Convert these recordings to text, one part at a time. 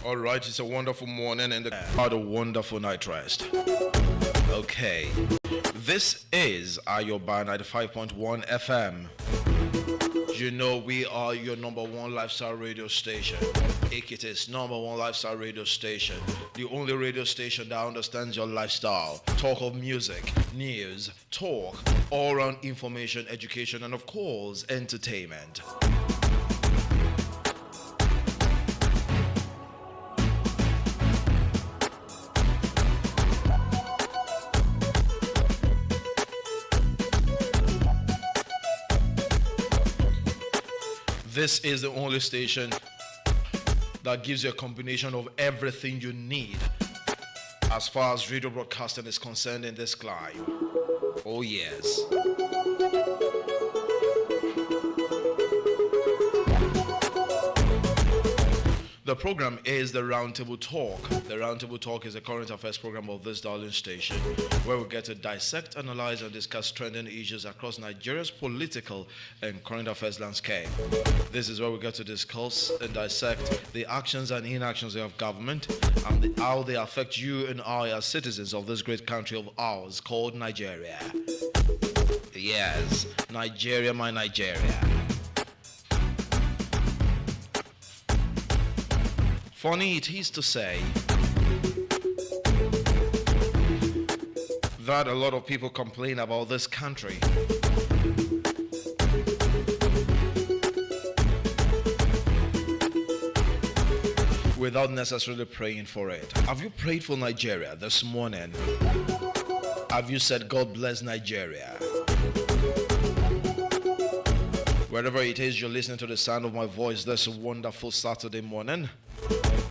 Alright, it's a wonderful morning and a wonderful night rest. Okay, this is Ayoba 95.1 FM. You know we are your number one lifestyle radio station. It is number one lifestyle radio station. The only radio station that understands your lifestyle. Talk of music, news, talk, all around information, education, and of course, entertainment. This is the only station that gives you a combination of everything you need as far as radio broadcasting is concerned in this climb. Oh yes. The program is the Roundtable Talk. The Roundtable Talk is a current affairs program of this darling station where we get to dissect, analyze, and discuss trending issues across Nigeria's political and current affairs landscape. This is where we get to discuss and dissect the actions and inactions of government and how they affect you and I as citizens of this great country of ours called Nigeria. Yes, Nigeria, my Nigeria. Funny it is to say that a lot of people complain about this country. Without necessarily praying for it. Have you prayed for Nigeria this morning? Have you said, God bless Nigeria? Wherever it is you're listening to the sound of my voice this wonderful Saturday morning,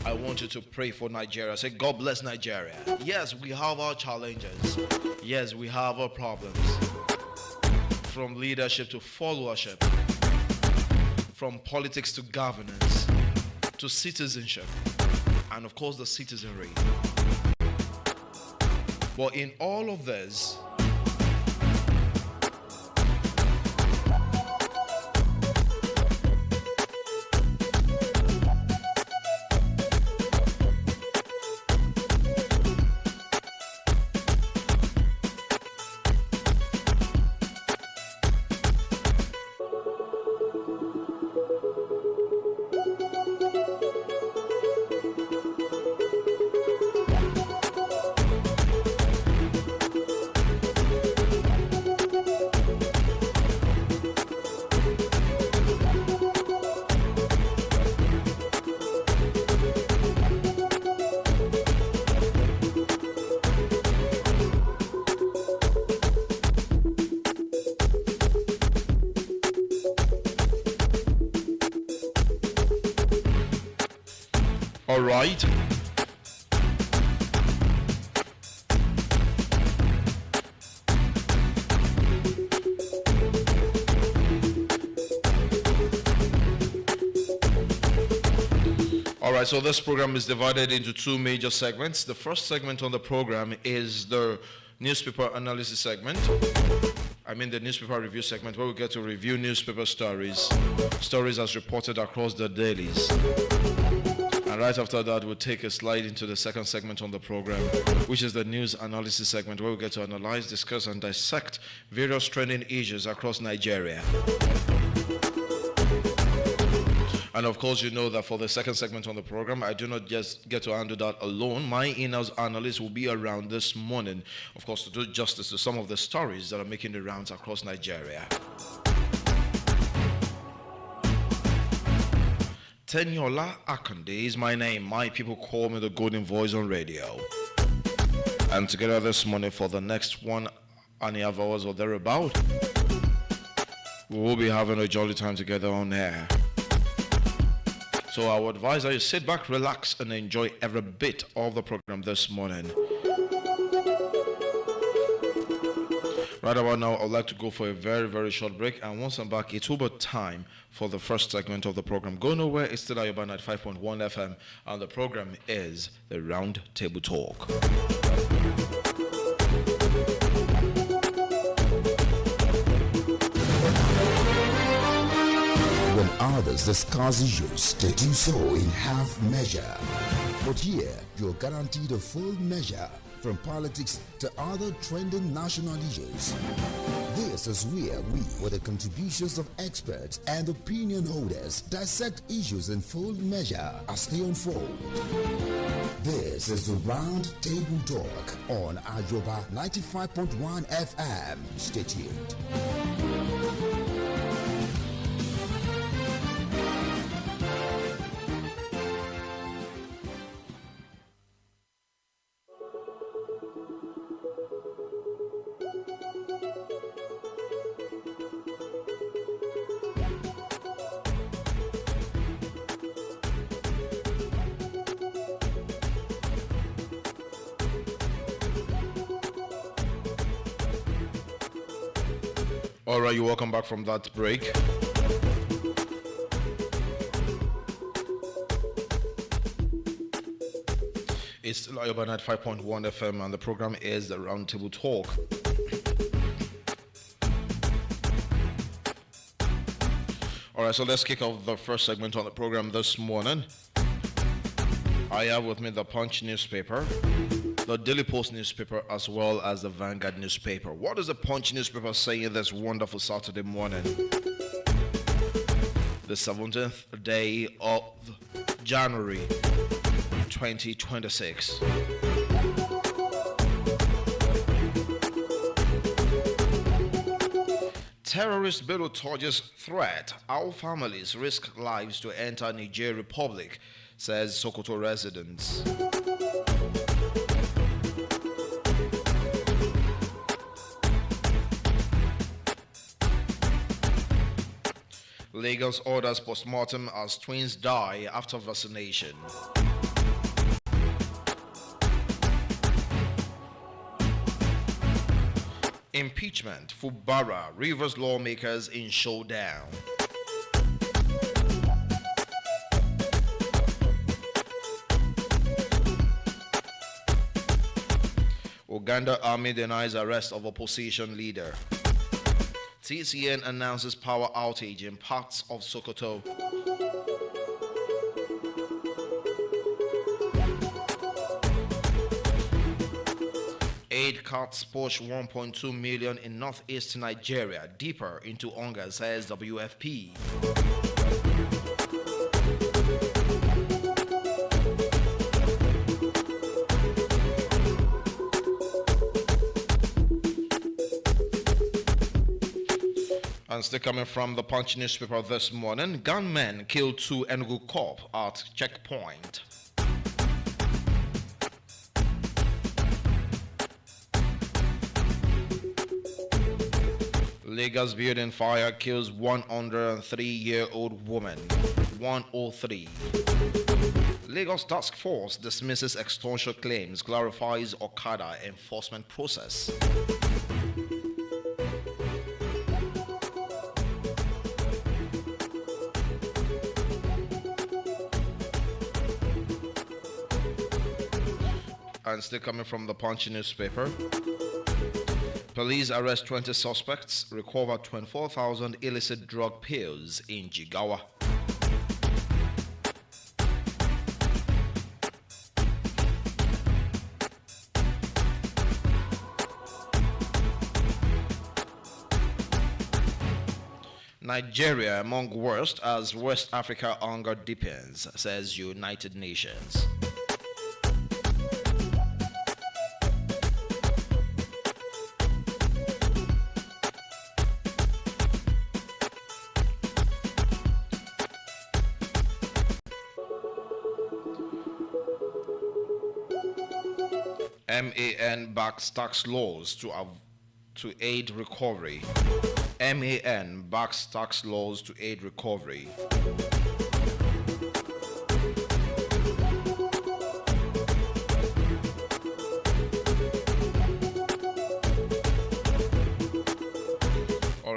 I want you to pray for Nigeria. Say, God bless Nigeria. Yes, we have our challenges. Yes, we have our problems. From leadership to followership. From politics to governance. To citizenship. And of course the citizenry. But in all of this, all right. All right, so this program is divided into two major segments. The first segment on the program is the newspaper analysis segment. The newspaper review segment, where we get to review newspaper stories as reported across the dailies. And right after that, we'll take a slide into the second segment on the program, which is the news analysis segment, where we get to analyze, discuss, and dissect various trending issues across Nigeria. And of course, you know that for the second segment on the program, I do not just get to handle that alone. My in-house analyst will be around this morning, of course, to do justice to some of the stories that are making the rounds across Nigeria. Teniola Akande is my name. My people call me the Golden Voice on radio. And together this morning for the next 1 and a half hours or thereabout, we will be having a jolly time together on air. So I would advise that you sit back, relax, and enjoy every bit of the program this morning. Right about now, I'd like to go for a very, very short break. And once I'm back, it will be time for the first segment of the program. Go nowhere, it's still Ayoba 95.1 FM, and the program is the Round Table Talk. When others discuss issues, they do so in half measure. But here, you're guaranteed a full measure from politics to other trending national issues. This is where we, with the contributions of experts and opinion holders, dissect issues in full measure as they unfold. This is the Round Table Talk on Ajoba 95.1 FM. Stay tuned. All right, you're welcome back from that break. It's still Ayoba 95.1 FM, and the program is the Roundtable Talk. All right, so let's kick off the first segment on the program this morning. I have with me the Punch newspaper, the Daily Post newspaper, as well as the Vanguard newspaper. What does the Punch newspaper say this wonderful Saturday morning? The 17th day of January 2026. Terrorist Bello Torges threat. Our families risk lives to enter Niger Republic, says Sokoto residents. Lagos orders postmortem as twins die after vaccination. Impeachment, Fubara, Rivers lawmakers in showdown. Uganda army denies arrest of opposition leader. TCN announces power outage in parts of Sokoto. Aid cuts push 1.2 million in northeast Nigeria deeper into hunger, says WFP. And still coming from the Punch newspaper this morning, gunmen killed 2 Enugu cop at checkpoint. Lagos building fire kills 103-year-old woman. 103. Lagos task force dismisses extortion claims, clarifies Okada enforcement process. And still coming from the Punch newspaper, police arrest 20 suspects, recover 24,000 illicit drug pills in Jigawa. Nigeria among worst as West Africa hunger deepens, says United Nations. MAN backs tax laws to aid recovery. MAN backs tax laws to aid recovery.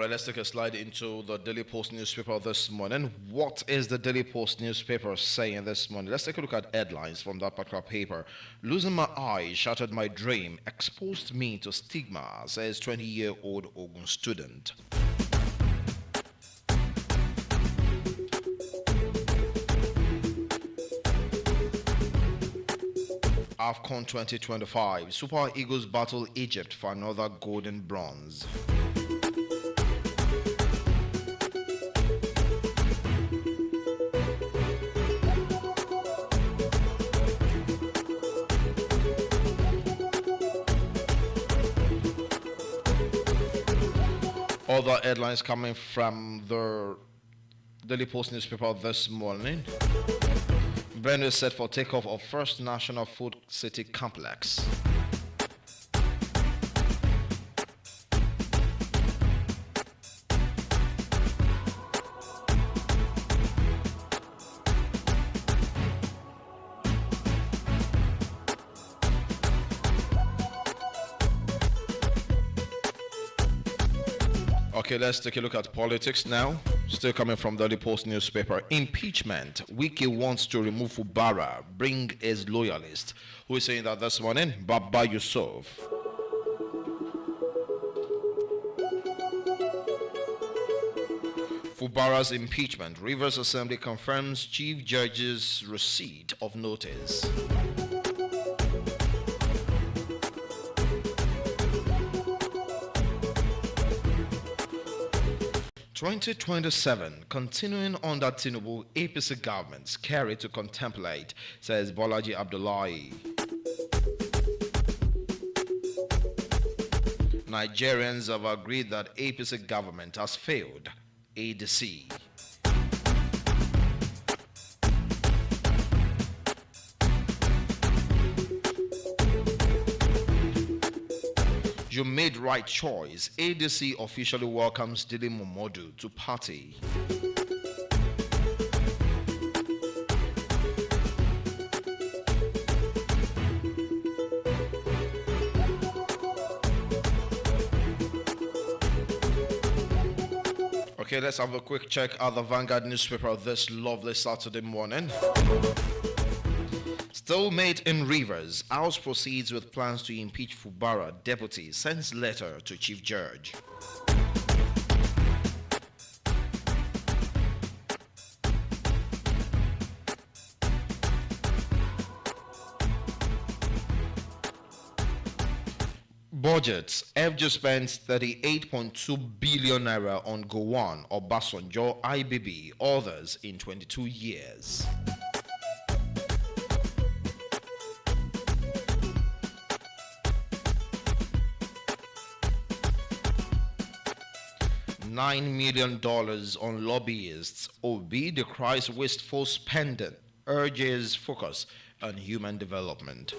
Let's take a slide into the Daily Post newspaper this morning. What is the Daily Post newspaper saying this morning? Let's take a look at headlines from that particular paper. Losing my eyes shattered my dream, exposed me to stigma, says 20-year-old Ogun student. AFCON 2025. Super Eagles battle Egypt for another golden bronze. Other headlines coming from the Daily Post newspaper this morning. Benue is set for takeoff of first National Food City complex. Okay, let's take a look at politics now. Still coming from the Daily Post newspaper. Impeachment. Wike wants to remove Fubara, bring his loyalist. Who is saying that this morning? Baba Yusuf. Fubara's impeachment. Rivers Assembly confirms Chief Judge's receipt of notice. 2027, continuing under Tinubu, APC government, scary to contemplate, says Bolaji Abdullahi. Nigerians have agreed that APC government has failed. ADC. You made right choice. ADC officially welcomes Dili Momodu to party. Okay, let's have a quick check at the Vanguard newspaper this lovely Saturday morning. Stalemate in Rivers. House proceeds with plans to impeach Fubara. Deputy sends letter to Chief Judge. Budgets. FG spends 38.2 billion naira on Gowon, Obasanjo, IBB, others in 22 years. $9 million on lobbyists. Obi decries wasteful spending, urges focus on human development.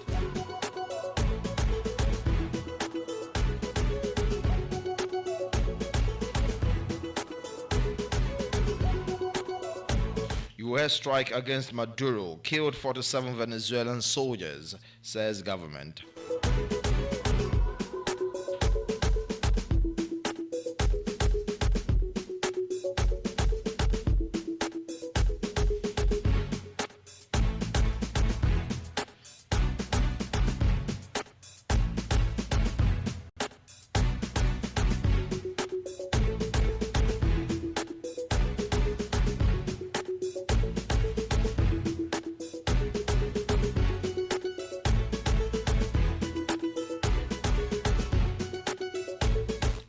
U.S. strike against Maduro killed 47 Venezuelan soldiers, says government.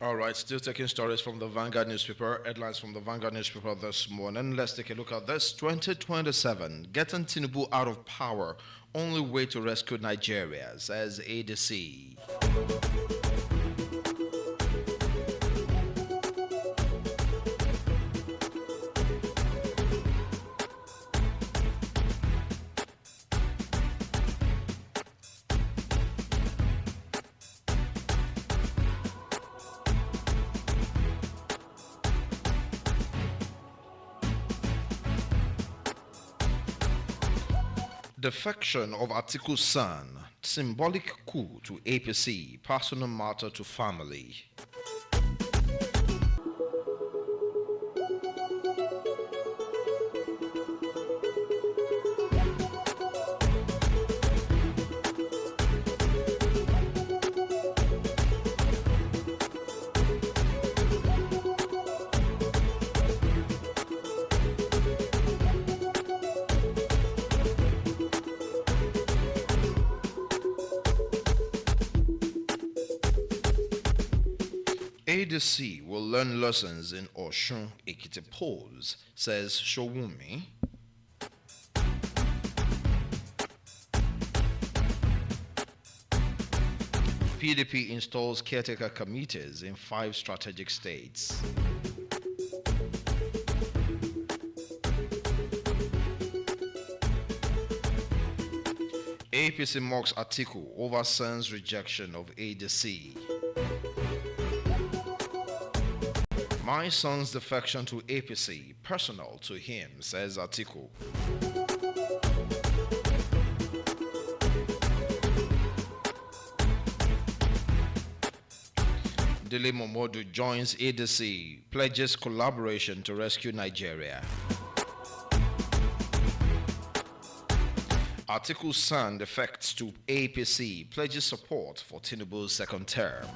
All right, still taking stories from the Vanguard newspaper, headlines from the Vanguard newspaper this morning. Let's take a look at this. 2027, getting Tinubu out of power, only way to rescue Nigeria, says ADC. Defection of Atiku's son, symbolic coup to APC, personal matter to family. ADC will learn lessons in Oshun Ekiti polls, says Showumi. PDP installs caretaker committees in 5 strategic states. APC mocks Atiku over Sen's rejection of ADC. My son's defection to APC, personal to him, says Atiku. Dele Momodu joins ADC, pledges collaboration to rescue Nigeria. Atiku's son defects to APC, pledges support for Tinubu's second term.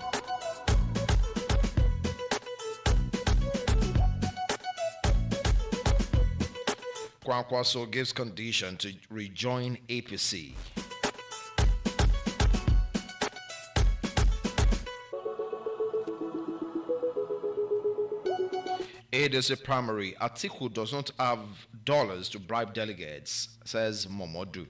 Kwankwaso gives condition to rejoin APC. ADC primary, Atiku does not have dollars to bribe delegates, says Momodu.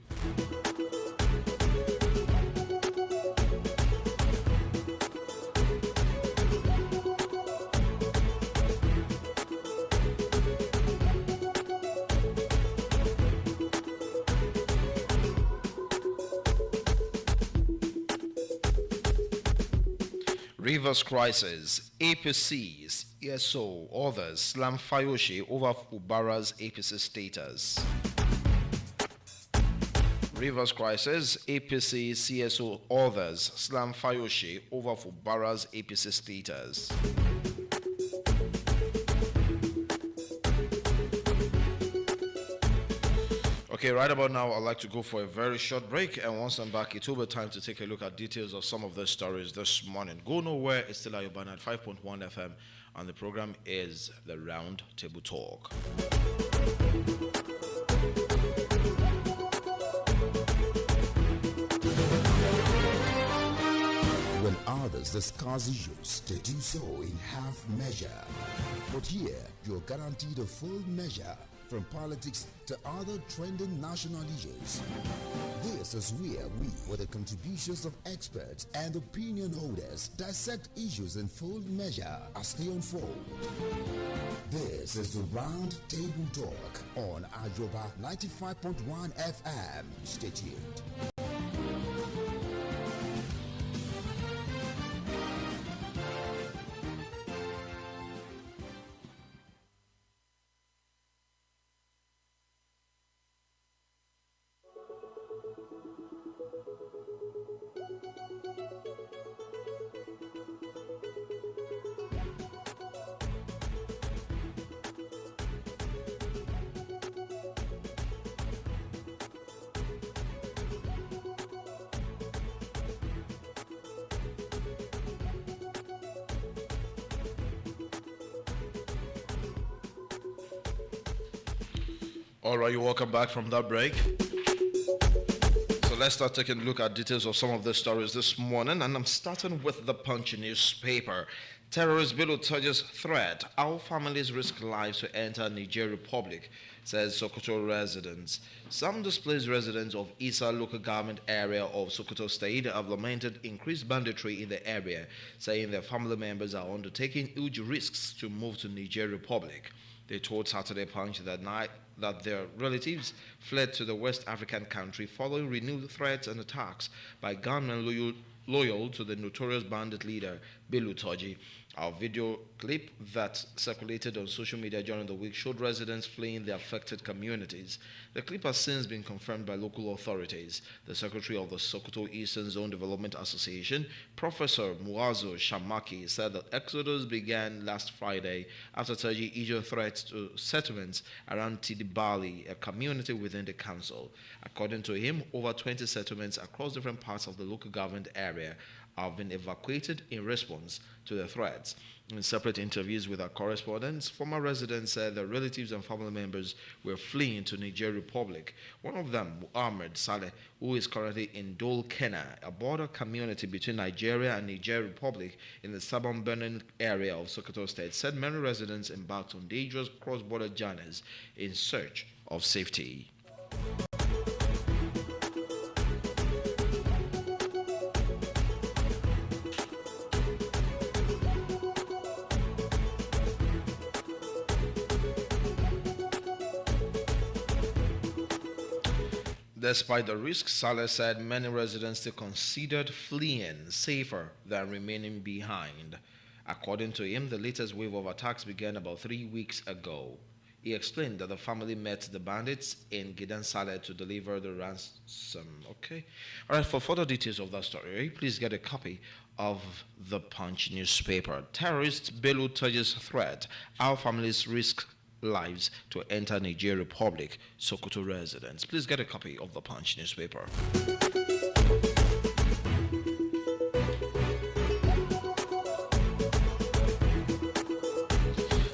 Rivers crisis, APCs, ESO, others slam Fayoshe over Fubara's APC status. Rivers crisis, APC, CSO, others slam Fayoshe over Fubara's APC status. Okay, right about now, I'd like to go for a very short break, and once I'm back, it will be time to take a look at details of some of the stories this morning. Go nowhere, it's still Ayobana at 5.1 FM, and the program is the Round Table Talk. When others discuss issues, they do so in half measure. But here, you're guaranteed a full measure. From politics to other trending national issues. This is where we, with the contributions of experts and opinion holders, dissect issues in full measure as they unfold. This is the Round Table Talk on Ajoba 95.1 FM. Stay tuned. All right, you're welcome back from that break. So let's start taking a look at details of some of the stories this morning, and I'm starting with the Punch newspaper. Terrorist Bello Turge's threat: how families risk lives to enter Niger Republic, says Sokoto residents. Some displaced residents of Isa local government area of Sokoto State have lamented increased banditry in the area, saying their family members are undertaking huge risks to move to Niger Republic. They told Saturday Punch that their relatives fled to the West African country following renewed threats and attacks by gunmen loyal to the notorious bandit leader Bello Turge. Our video clip that circulated on social media during the week showed residents fleeing the affected communities. The clip has since been confirmed by local authorities. The secretary of the Sokoto Eastern Zone Development Association, Professor Muazu Shamaki, said that exodus began last Friday after Turge issued threats to settlements around Tidibali, a community within the council. According to him, over 20 settlements across different parts of the local government area have been evacuated in response to the threats. In separate interviews with our correspondents, former residents said their relatives and family members were fleeing to Niger Republic. One of them, Ahmed Saleh, who is currently in Dol Kena, a border community between Nigeria and Niger Republic in the southern Benin area of Sokoto State, said many residents embarked on dangerous cross-border journeys in search of safety. Despite the risks, Saleh said many residents still considered fleeing safer than remaining behind. According to him, the latest wave of attacks began about 3 weeks ago. He explained that the family met the bandits in Gidan Saleh to deliver the ransom. Okay. All right, for further details of that story, please get a copy of the Punch newspaper. Terrorist Bello Turge's threat. Our families risk lives to enter Niger Republic, Sokoto residents. Please get a copy of the Punch newspaper.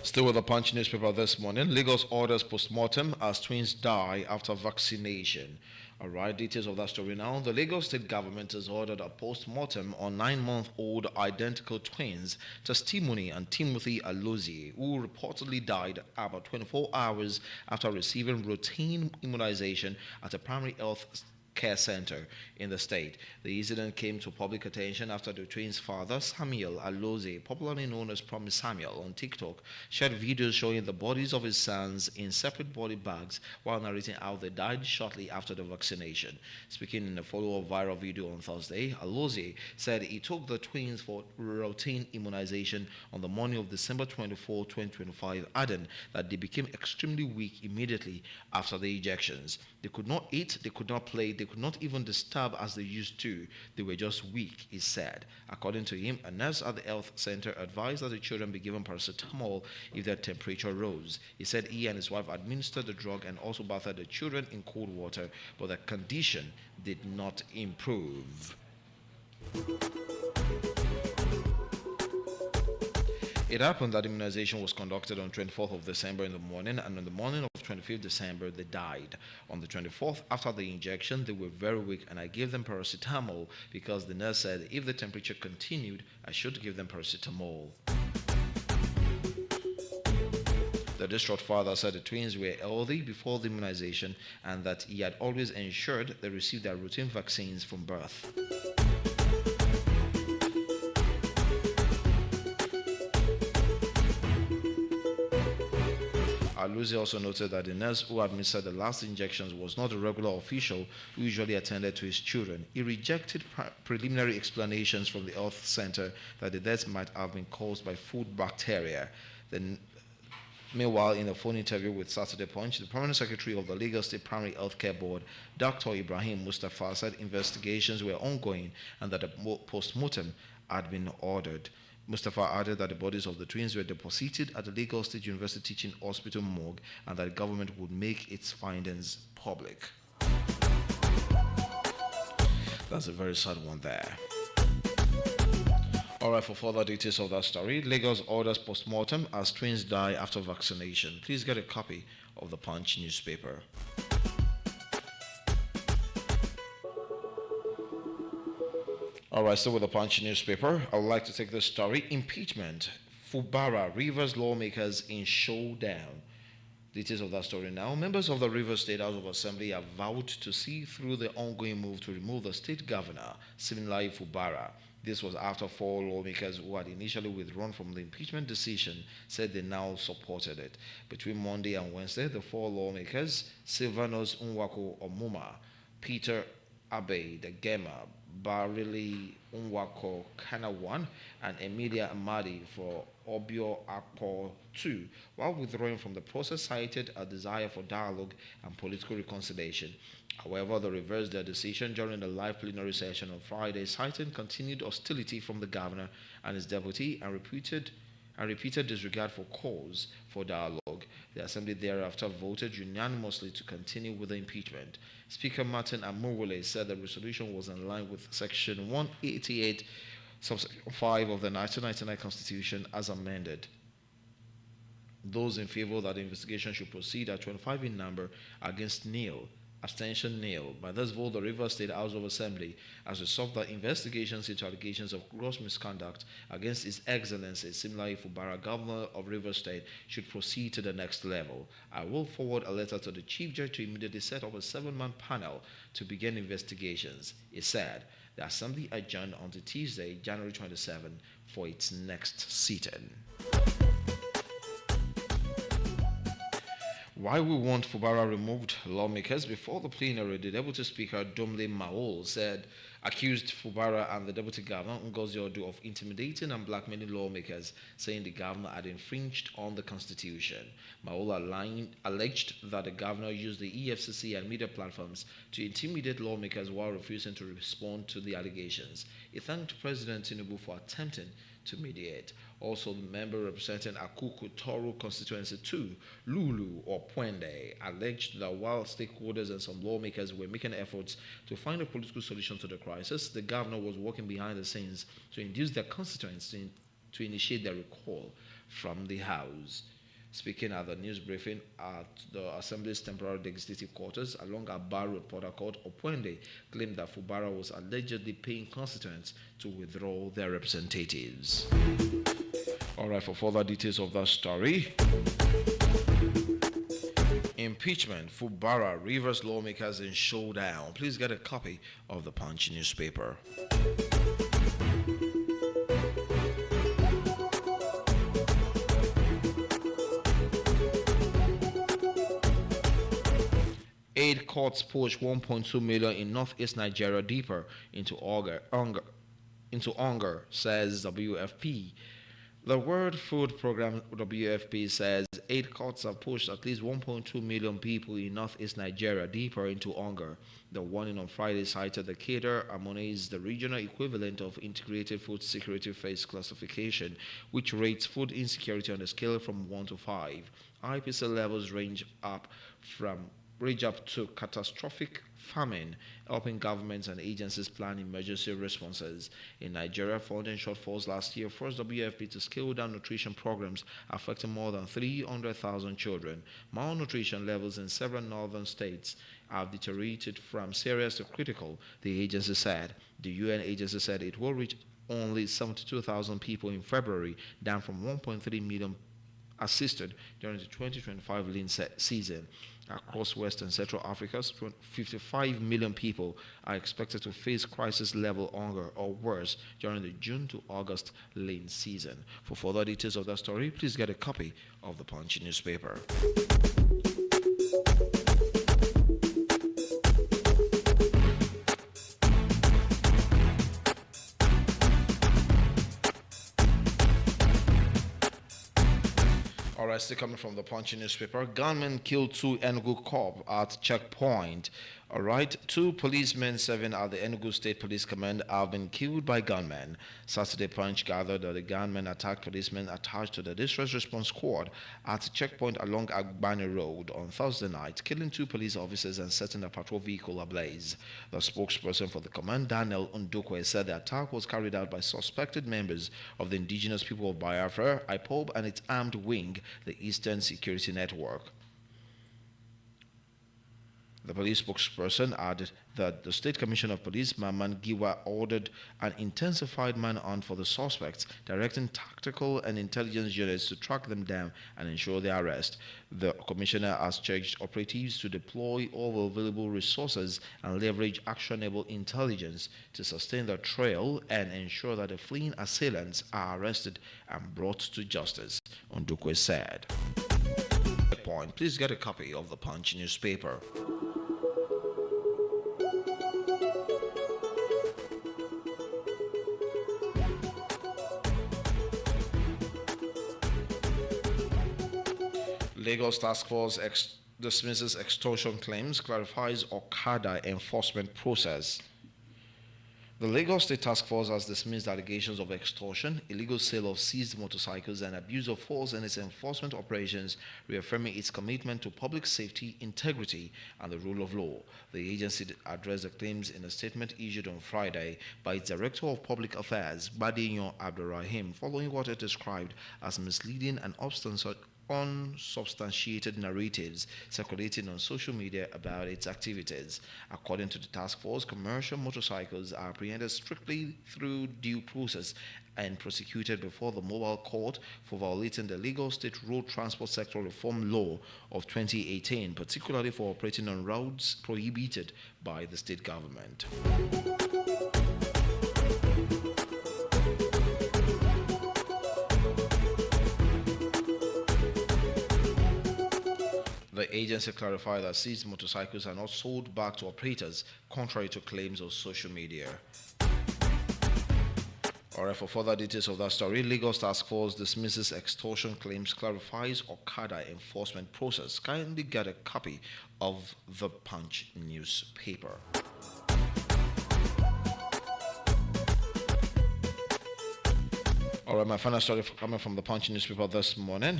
Still with the Punch newspaper this morning, Lagos orders post-mortem as twins die after vaccination. All right, details of that story now. The Lagos State government has ordered a post-mortem on 9-month-old identical twins, Testimony and Timothy Alozie, who reportedly died about 24 hours after receiving routine immunization at a primary health care center in the state. The incident came to public attention after the twins' father, Samuel Alozie, popularly known as Promise Samuel on TikTok, shared videos showing the bodies of his sons in separate body bags while narrating how they died shortly after the vaccination. Speaking in a follow-up viral video on Thursday, Alozie said he took the twins for routine immunization on the morning of December 24, 2025, adding that they became extremely weak immediately after the injections. They could not eat, they could not play, they could not even disturb as they used to. They were just weak, he said. According to him, a nurse at the health center advised that the children be given paracetamol if their temperature rose. He said he and his wife administered the drug and also bathed the children in cold water, but their condition did not improve. It happened that immunization was conducted on 24th of December in the morning, and on the morning of 25th December, they died. On the 24th, after the injection, they were very weak, and I gave them paracetamol because the nurse said if the temperature continued, I should give them paracetamol. The distraught father said the twins were healthy before the immunization and that he had always ensured they received their routine vaccines from birth. Alozie also noted that the nurse who administered the last injections was not a regular official who usually attended to his children. He rejected preliminary explanations from the health center that the deaths might have been caused by food bacteria. Meanwhile, in a phone interview with Saturday Punch, the permanent secretary of the Lagos State Primary Healthcare Board, Dr. Ibrahim Mustafa, said investigations were ongoing and that a post-mortem had been ordered. Mustafa added that the bodies of the twins were deposited at the Lagos State University Teaching Hospital morgue and that the government would make its findings public. That's a very sad one there. All right, for further details of that story, Lagos orders post-mortem as twins die after vaccination. Please get a copy of the Punch newspaper. All right, still with the Punch newspaper, I would like to take this story. Impeachment. Fubara, Rivers lawmakers in showdown. Details of that story now. Members of the Rivers State House of Assembly have vowed to see through the ongoing move to remove the state governor, Siminalayi Fubara. This was after 4 lawmakers who had initially withdrawn from the impeachment decision said they now supported it. Between Monday and Wednesday, the 4 lawmakers, Silvanus Nwako Omuma, Peter Abe Degema, Barili Nwako Kanawan, and Emilia Amadi for Obio Akpo 2, while withdrawing from the process, cited a desire for dialogue and political reconciliation. However, they reversed their decision during the live plenary session on Friday, citing continued hostility from the governor and his deputy and repeated disregard for calls for dialogue. The Assembly thereafter voted unanimously to continue with the impeachment. Speaker Martin Amurwole said the resolution was in line with Section 188 subsection 5 of the 1999 Constitution as amended. Those in favor that the investigation should proceed are 25 in number, against nil, abstention nil. By this vote, the Rivers State House of Assembly has resolved that investigations into allegations of gross misconduct against His Excellency Siminalayi Fubara, Governor of Rivers State, should proceed to the next level. I will forward a letter to the Chief Judge to immediately set up a 7-man panel to begin investigations. It said the Assembly adjourned until Tuesday, January 27, for its next sitting. Why we want Fubara removed? Lawmakers before the plenary, the Deputy Speaker Domle Maol accused Fubara and the Deputy Governor Ngozi Odu of intimidating and blackmailing lawmakers, saying the governor had infringed on the Constitution. Maol alleged that the governor used the EFCC and media platforms to intimidate lawmakers while refusing to respond to the allegations. He thanked President Tinubu for attempting to mediate. Also, the member representing Akuku Toro Constituency 2, Lulu Opwende, alleged that while stakeholders and some lawmakers were making efforts to find a political solution to the crisis, the governor was working behind the scenes to induce their constituents to initiate their recall from the House. Speaking at the news briefing at the Assembly's temporary legislative quarters along Aba Road, Port Harcourt, Opwende claimed that Fubara was allegedly paying constituents to withdraw their representatives. All right, for further details of that story. Impeachment, Fubara, Rivers lawmakers in showdown. Please get a copy of the Punch newspaper. Aid courts push 1.2 million in northeast Nigeria deeper into hunger, says WFP. The World Food Program WFP says 8 courts have pushed at least 1.2 million people in northeast Nigeria deeper into hunger. The warning on Friday cited the Kader Harmonies, the regional equivalent of Integrated Food Security Phase Classification, which rates food insecurity on a scale from 1 to 5. IPC levels range up to catastrophic famine, helping governments and agencies plan emergency responses. In Nigeria, funding shortfalls last year forced WFP to scale down nutrition programs affecting more than 300,000 children. Malnutrition levels in several northern states have deteriorated from serious to critical, the agency said. The UN agency said it will reach only 72,000 people in February, down from 1.3 million assisted during the 2025 lean season. Across West and Central Africa, 55 million people are expected to face crisis-level hunger or worse during the June to August lean season. For further details of that story, please get a copy of the Punch newspaper. All right, still coming from the Punch newspaper. Gunmen killed 2 Enugu cops at checkpoint. All right, 2 policemen serving at the Enugu State Police Command have been killed by gunmen. Saturday Punch gathered that the gunmen attacked policemen attached to the Distress Response Squad at a checkpoint along Agbani Road on Thursday night, killing 2 police officers and setting a patrol vehicle ablaze. The spokesperson for the command, Daniel Ndukwe, said the attack was carried out by suspected members of the indigenous people of Biafra, IPOB, and its armed wing, the Eastern Security Network. The police spokesperson added that the State Commissioner of Police, Maman Giwa, ordered an intensified manhunt for the suspects, directing tactical and intelligence units to track them down and ensure their arrest. The Commissioner has charged operatives to deploy all available resources and leverage actionable intelligence to sustain the trail and ensure that the fleeing assailants are arrested and brought to justice, Ndukwe said. Please get a copy of the Punch newspaper. Lagos Task Force dismisses extortion claims, clarifies Okada enforcement process. The Lagos State Task Force has dismissed allegations of extortion, illegal sale of seized motorcycles, and abuse of force in its enforcement operations, reaffirming its commitment to public safety, integrity, and the rule of law. The agency addressed the claims in a statement issued on Friday by its Director of Public Affairs, Badiyon Abdurrahim, following what it described as misleading and unsubstantiated narratives circulating on social media about its activities. According to the task force, commercial motorcycles are apprehended strictly through due process and prosecuted before the mobile court for violating the Lagos State Road Transport Sector Reform Law of 2018, particularly for operating on roads prohibited by the state government. The agency clarified that seized motorcycles are not sold back to operators, contrary to claims on social media. Alright, for further details of that story, Lagos Task Force dismisses extortion claims, clarifies Okada enforcement process. Kindly get a copy of the Punch newspaper. Alright, my final story coming from the Punch newspaper this morning.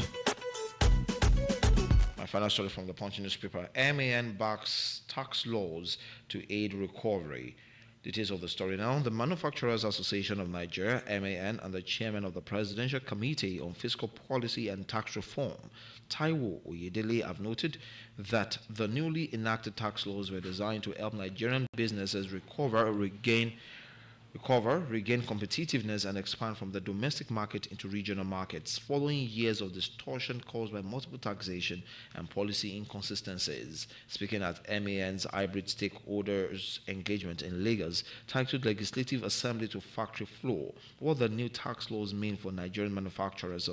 Final story from the Punch newspaper. MAN backs tax laws to aid recovery. Details of the story now. The Manufacturers Association of Nigeria, MAN, and the chairman of the Presidential Committee on Fiscal Policy and Tax Reform, Taiwo Oyedele, have noted that the newly enacted tax laws were designed to help Nigerian businesses regain competitiveness and expand from the domestic market into regional markets, following years of distortion caused by multiple taxation and policy inconsistencies. Speaking at MAN's hybrid stakeholders engagement in Lagos, titled Legislative Assembly to Factory Floor, what the new tax laws mean for Nigerian manufacturers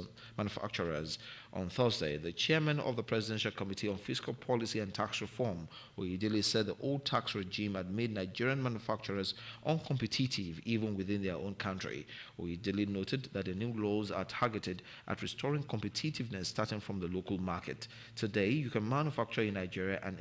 on Thursday, the chairman of the Presidential Committee on Fiscal Policy and Tax Reform, Oyedele, said the old tax regime had made Nigerian manufacturers uncompetitive even within their own country. Oyedele noted that the new laws are targeted at restoring competitiveness starting from the local market. Today, you can manufacture in Nigeria and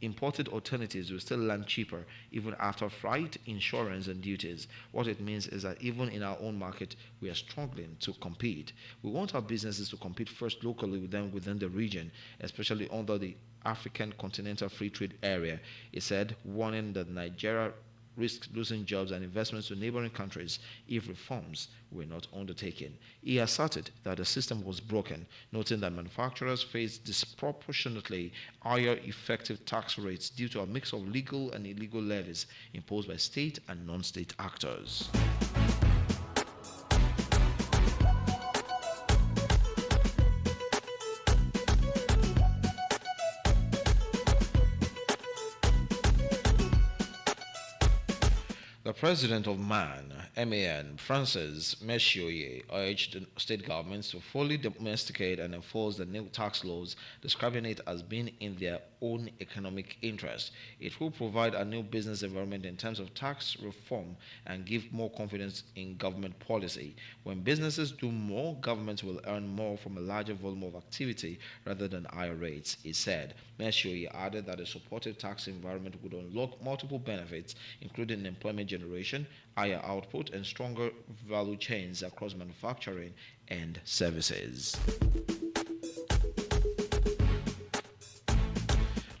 imported alternatives will still land cheaper even after freight, insurance, and duties. What it means is that even in our own market, we are struggling to compete. We want our businesses to compete first locally with them within the region, especially under the African Continental Free Trade Area, he said, warning that Nigeria risks losing jobs and investments to neighboring countries if reforms were not undertaken. He asserted that the system was broken, noting that manufacturers face disproportionately higher effective tax rates due to a mix of legal and illegal levies imposed by state and non-state actors. The president of MAN, Francis Messioye, urged state governments to fully domesticate and enforce the new tax laws, describing it as being in their own economic interest. It will provide a new business environment in terms of tax reform and give more confidence in government policy. When businesses do more, governments will earn more from a larger volume of activity rather than higher rates, he said. Messioye added that a supportive tax environment would unlock multiple benefits, including employment generation, higher output, and stronger value chains across manufacturing and services.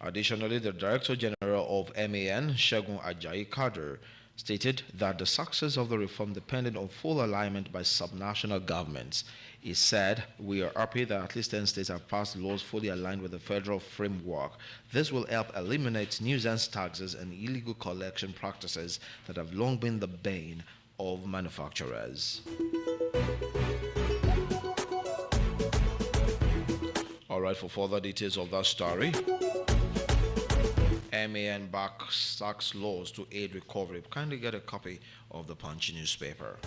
Additionally, the Director General of MAN, Segun Ajayi Kader, stated that the success of the reform depended on full alignment by subnational governments. He said, "We are happy that at least 10 states have passed laws fully aligned with the federal framework. This will help eliminate nuisance taxes and illegal collection practices that have long been the bane of manufacturers." All right, for further details of that story, MAN backs tax laws to aid recovery. Kindly get a copy of the Punch newspaper.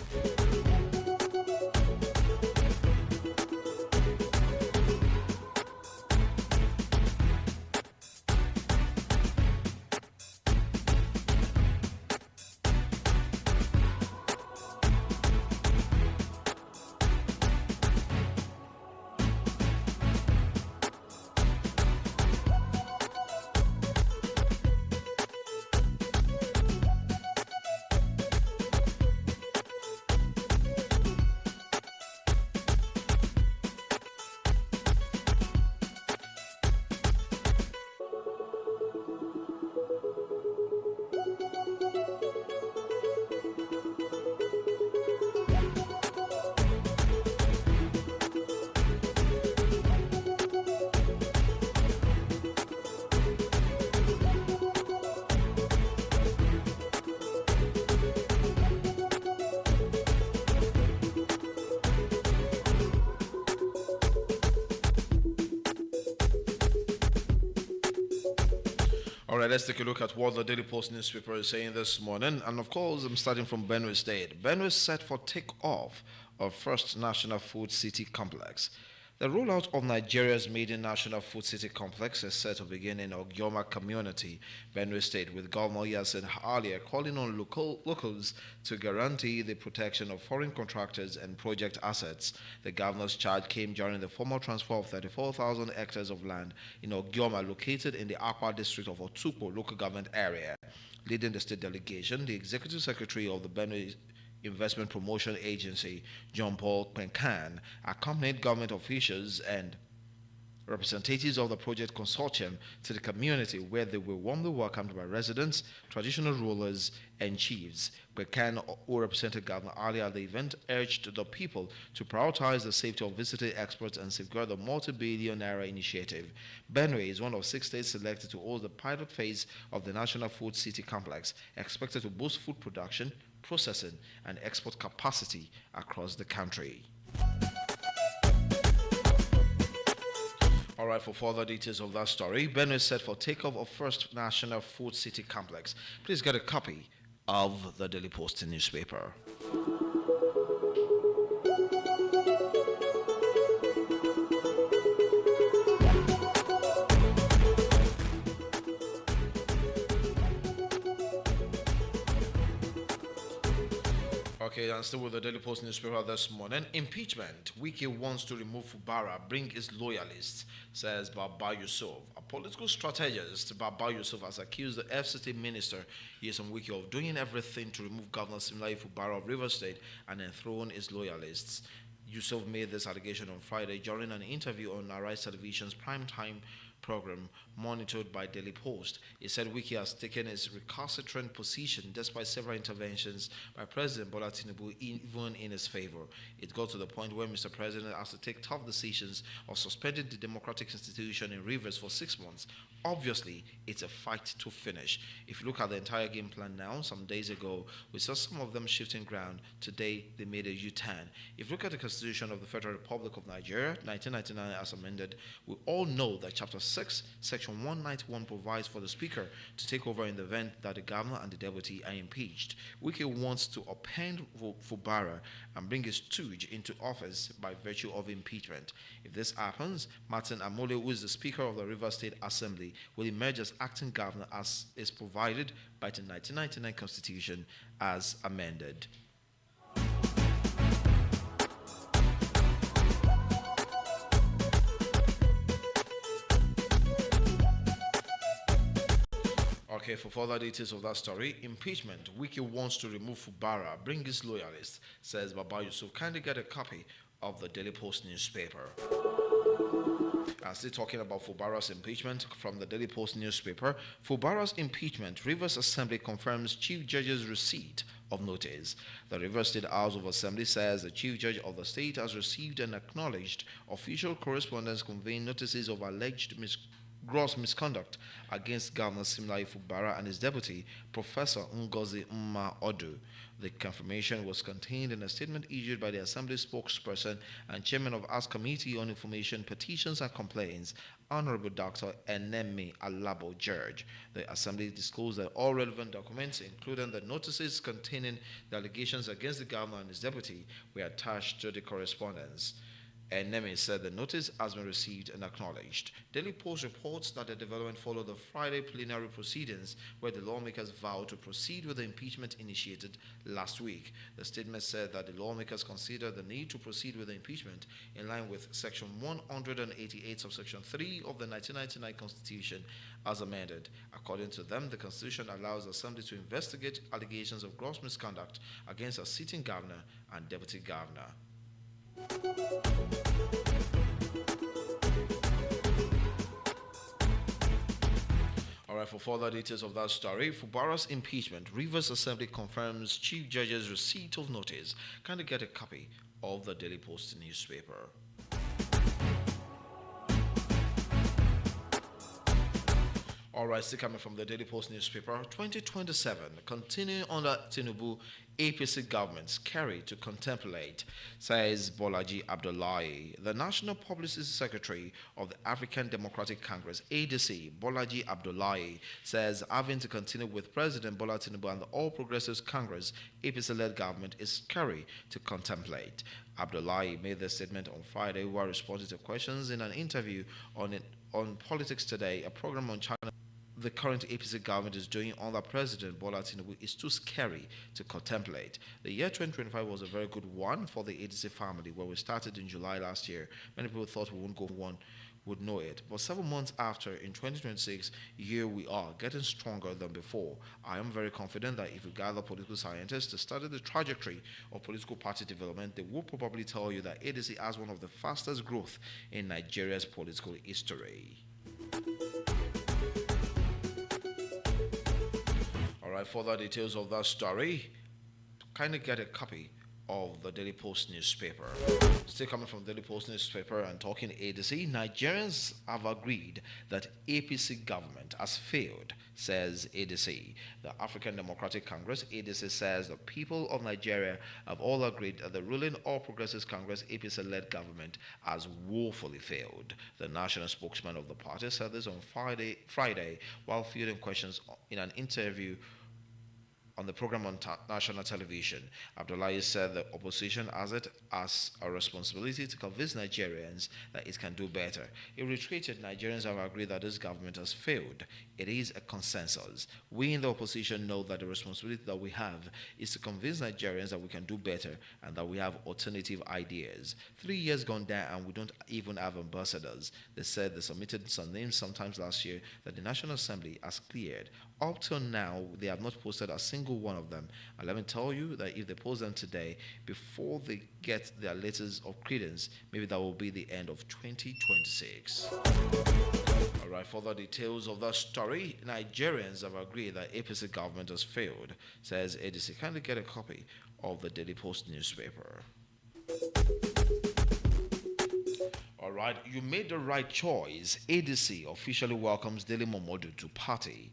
All right, let's take a look at what the Daily Post newspaper is saying this morning. And of course, I'm starting from Benue State. Benue is set for takeoff of first National Food City Complex. The rollout of Nigeria's maiden National Food City Complex is set to begin in Ogioma community, Benue State, with Governor Yasin Alia calling on locals to guarantee the protection of foreign contractors and project assets. The governor's charge came during the formal transfer of 34,000 hectares of land in Ogioma, located in the Akwa district of Otukpo local government area. Leading the state delegation, the executive secretary of the Benue Investment Promotion Agency, John Paul Kwenkan, accompanied government officials and representatives of the project consortium to the community, where they were warmly welcomed by residents, traditional rulers, and chiefs. Kwenkan, who represented Governor Ali at the event, urged the people to prioritize the safety of visiting experts and safeguard the multi-billion naira initiative. Benue is one of 6 states selected to host the pilot phase of the National Food City Complex, expected to boost food production, processing, and export capacity across the country. All right, for further details of that story, Benue is set for takeoff of first National Food City Complex. Please get a copy of the Daily Post newspaper. Okay, and still with the Daily Post newspaper this morning. Impeachment. Wike wants to remove Fubara, bring his loyalists, says Baba Yusuf. A political strategist, Baba Yusuf, has accused the FCT minister, Nyesom Wike, of doing everything to remove Governor Siminalayi Fubara of Rivers State and enthrone his loyalists. Yusuf made this allegation on Friday during an interview on Arise Television's primetime program monitored by Daily Post. He said Wike has taken his recalcitrant position despite several interventions by President Bola Tinubu, even in his favor. It got to the point where Mr. President has to take tough decisions of suspending the democratic institution in Rivers for 6 months. Obviously, it's a fight to finish. If you look at the entire game plan now, some days ago, we saw some of them shifting ground. Today, they made a U-turn. If you look at the Constitution of the Federal Republic of Nigeria, 1999 as amended, we all know that Chapter 6, Section 191 provides for the Speaker to take over in the event that the Governor and the Deputy are impeached. Wike wants to append Fubara and bring his stooge into office by virtue of impeachment. If this happens, Martin Amole, who is the Speaker of the Rivers State Assembly, will emerge as acting governor as is provided by the 1999 Constitution as amended. Okay, for further details of that story, impeachment. Wike wants to remove Fubara, bring his loyalists, says Baba Yusuf. Kindly get a copy of the Daily Post newspaper. And still talking about Fubara's impeachment from the Daily Post newspaper. Fubara's impeachment. Rivers Assembly confirms Chief Judge's receipt of notice. The Rivers State House of Assembly says the Chief Judge of the state has received and acknowledged official correspondence conveying notices of alleged gross misconduct against Governor Siminalayi Fubara and his deputy, Professor Ngozi Mma Odu. The confirmation was contained in a statement issued by the Assembly spokesperson and chairman of House Committee on Information, Petitions and Complaints, Honorable Dr. Enemi Alabo George. The Assembly disclosed that all relevant documents, including the notices containing the allegations against the governor and his deputy, were attached to the correspondence. And Nemi said the notice has been received and acknowledged. Daily Post reports that the development followed the Friday plenary proceedings where the lawmakers vowed to proceed with the impeachment initiated last week. The statement said that the lawmakers considered the need to proceed with the impeachment in line with Section 188 of Section 3 of the 1999 Constitution as amended. According to them, the Constitution allows the Assembly to investigate allegations of gross misconduct against a sitting governor and deputy governor. All right, for further details of that story, Fubara's impeachment, Rivers Assembly confirms Chief Judge's receipt of notice. Kindly get a copy of the Daily Post newspaper. All right. right, still coming from the Daily Post newspaper. 2027, continuing under Tinubu, APC government's carry to contemplate, says Bolaji Abdullahi. The National Publicity Secretary of the African Democratic Congress, ADC, Bolaji Abdullahi, says having to continue with President Bola Tinubu and the All Progressives Congress, APC-led government is carry to contemplate. Abdullahi made this statement on Friday while responding to questions in an interview on Politics Today, a program on China. The current APC government is doing under President Bola Tinubu is too scary to contemplate. The year 2025 was a very good one for the ADC family, where we started in July last year. Many people thought we wouldn't go one would know it. But 7 months after, in 2026, here we are, getting stronger than before. I am very confident that if we gather political scientists to study the trajectory of political party development, they will probably tell you that ADC has one of the fastest growth in Nigeria's political history. All right, further details of that story, kindly get a copy of the Daily Post newspaper. Still coming from the Daily Post newspaper and talking ADC, Nigerians have agreed that APC government has failed, says ADC. The African Democratic Congress, ADC, says the people of Nigeria have all agreed that the ruling All Progressives Congress APC-led government has woefully failed. The national spokesman of the party said this on Friday while fielding questions in an interview on the program on national television. Abdullahi said the opposition has it as a responsibility to convince Nigerians that it can do better. He reiterated Nigerians have agreed that this government has failed. It is a consensus. We in the opposition know that the responsibility that we have is to convince Nigerians that we can do better and that we have alternative ideas. 3 years gone down and we don't even have ambassadors. They said they submitted some names sometimes last year that the National Assembly has cleared. Up till now, they have not posted a single one of them. And let me tell you that if they post them today, before they get their letters of credence, maybe that will be the end of 2026. All right, further details of that story. Nigerians have agreed that APC government has failed, says ADC. Kindly get a copy of the Daily Post newspaper. All right, you made the right choice. ADC officially welcomes Dele Momodu to party.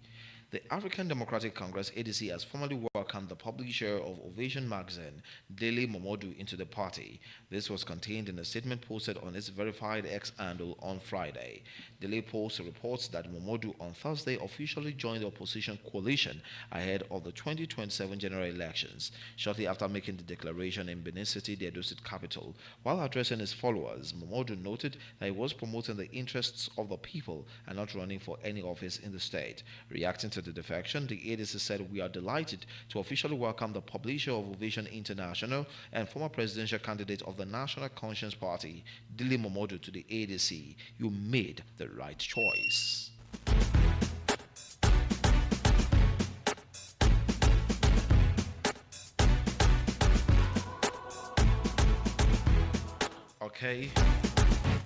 The African Democratic Congress, ADC, has formally welcomed the publisher of Ovation magazine, Dele Momodu, into the party. This was contained in a statement posted on its verified X handle on Friday. Daily Post reports that Momodu on Thursday officially joined the opposition coalition ahead of the 2027 general elections, shortly after making the declaration in Benin City, the Edo State capital. While addressing his followers, Momodu noted that he was promoting the interests of the people and not running for any office in the state. Reacting to the defection, the ADC said, "We are delighted to officially welcome the publisher of Ovation International and former presidential candidate of the National Conscience Party, Dele Momodu, to the ADC. You made the right choice." Okay.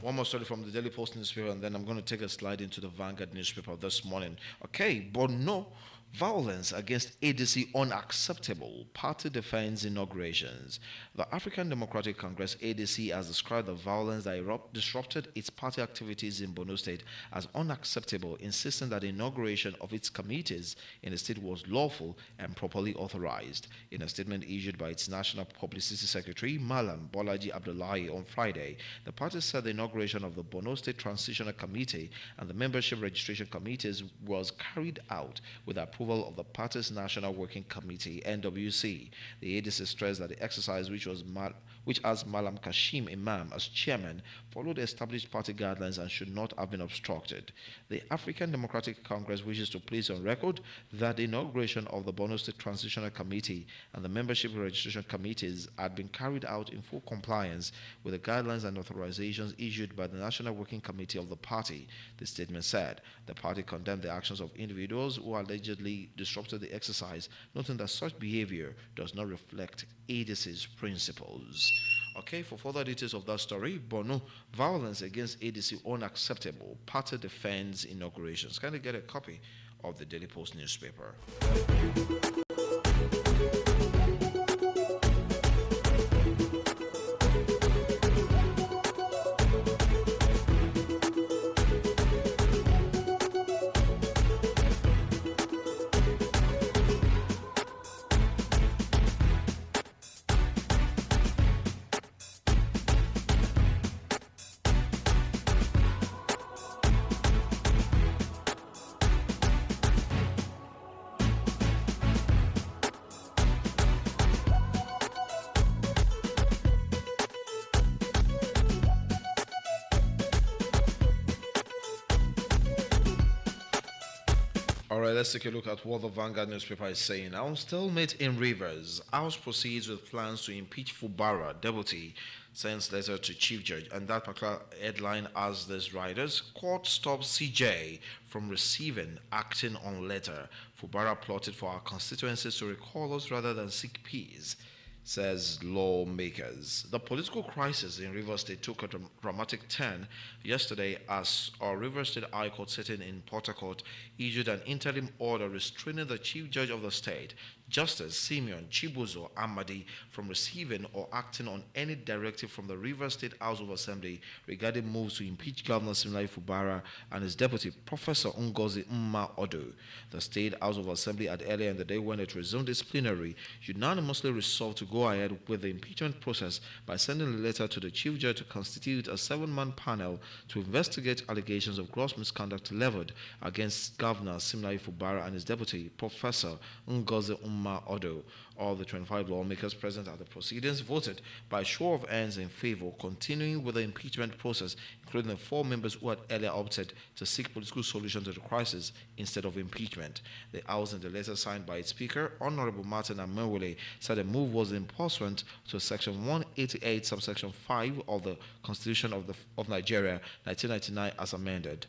One more story from the Daily Post newspaper, and then I'm going to take a slide into the Vanguard newspaper this morning. Okay, but no violence against ADC unacceptable. Party defends inaugurations. The African Democratic Congress, ADC, has described the violence that disrupted its party activities in Borno State as unacceptable, insisting that the inauguration of its committees in the state was lawful and properly authorized. In a statement issued by its National Publicity Secretary, Malam Bolaji Abdullahi, on Friday, the party said the inauguration of the Borno State Transitional Committee and the membership registration committees was carried out with approval of the party's National Working Committee, NWC. The ADC stressed that the exercise, which has Malam Kashim Imam as chairman, followed established party guidelines and should not have been obstructed. The African Democratic Congress wishes to place on record that the inauguration of the Borno State Transitional Committee and the membership registration committees had been carried out in full compliance with the guidelines and authorizations issued by the National Working Committee of the party. The statement said the party condemned the actions of individuals who allegedly disrupted the exercise, noting that such behavior does not reflect ADC's principles. Okay, for further details of that story, Borno, violence against ADC unacceptable. Party defends inaugurations. Can you get a copy of the Daily Post newspaper? right, let's take a look at what the Vanguard newspaper is saying now. Stalemate in Rivers. House proceeds with plans to impeach Fubara. Deputy sends letter to Chief Judge. And that particular headline has this riders. Court stops CJ from receiving acting on letter. Fubara plotted for our constituencies to recall us rather than seek peace, says lawmakers. The political crisis in Rivers State took a dramatic turn yesterday as our Rivers State High Court sitting in Port Harcourt issued an interim order restraining the Chief Judge of the state, Justice Simeon Chibuzo Amadi, from receiving or acting on any directive from the Rivers State House of Assembly regarding moves to impeach Governor Siminalayi Fubara and his deputy, Professor Ngozi Odo. The State House of Assembly had earlier in the day, when it resumed its plenary, unanimously resolved to go ahead with the impeachment process by sending a letter to the Chief Judge to constitute a 7-man panel to investigate allegations of gross misconduct leveled against Governor Siminalayi Fubara and his deputy, Professor Ngozi Odo. All the 25 lawmakers present at the proceedings voted by show of hands in favor, continuing with the impeachment process, including the 4 members who had earlier opted to seek political solution to the crisis instead of impeachment. The House, in the letter signed by its Speaker, Honorable Martin Amewule, said the move was in pursuant to Section 188, subsection 5 of the Constitution of Nigeria, 1999, as amended.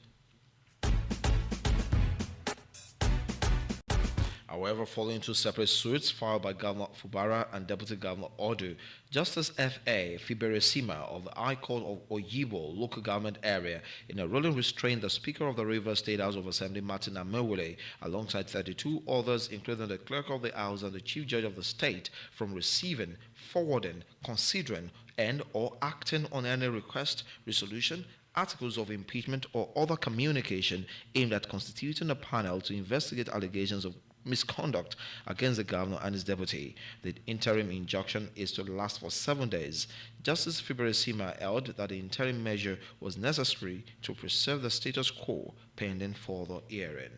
However, following 2 separate suits filed by Governor Fubara and Deputy Governor Odo, Justice F.A. Fiberesima of the High Court of Oyibo local government area, in a ruling, restrained the Speaker of the Rivers State House of Assembly, Martin Amewule, alongside 32 others, including the Clerk of the House and the Chief Judge of the State, from receiving, forwarding, considering, and or acting on any request, resolution, articles of impeachment, or other communication aimed at constituting a panel to investigate allegations of misconduct against the governor and his deputy. The interim injunction is to last for 7 days. Justice Fiberesima held that the interim measure was necessary to preserve the status quo pending further hearing.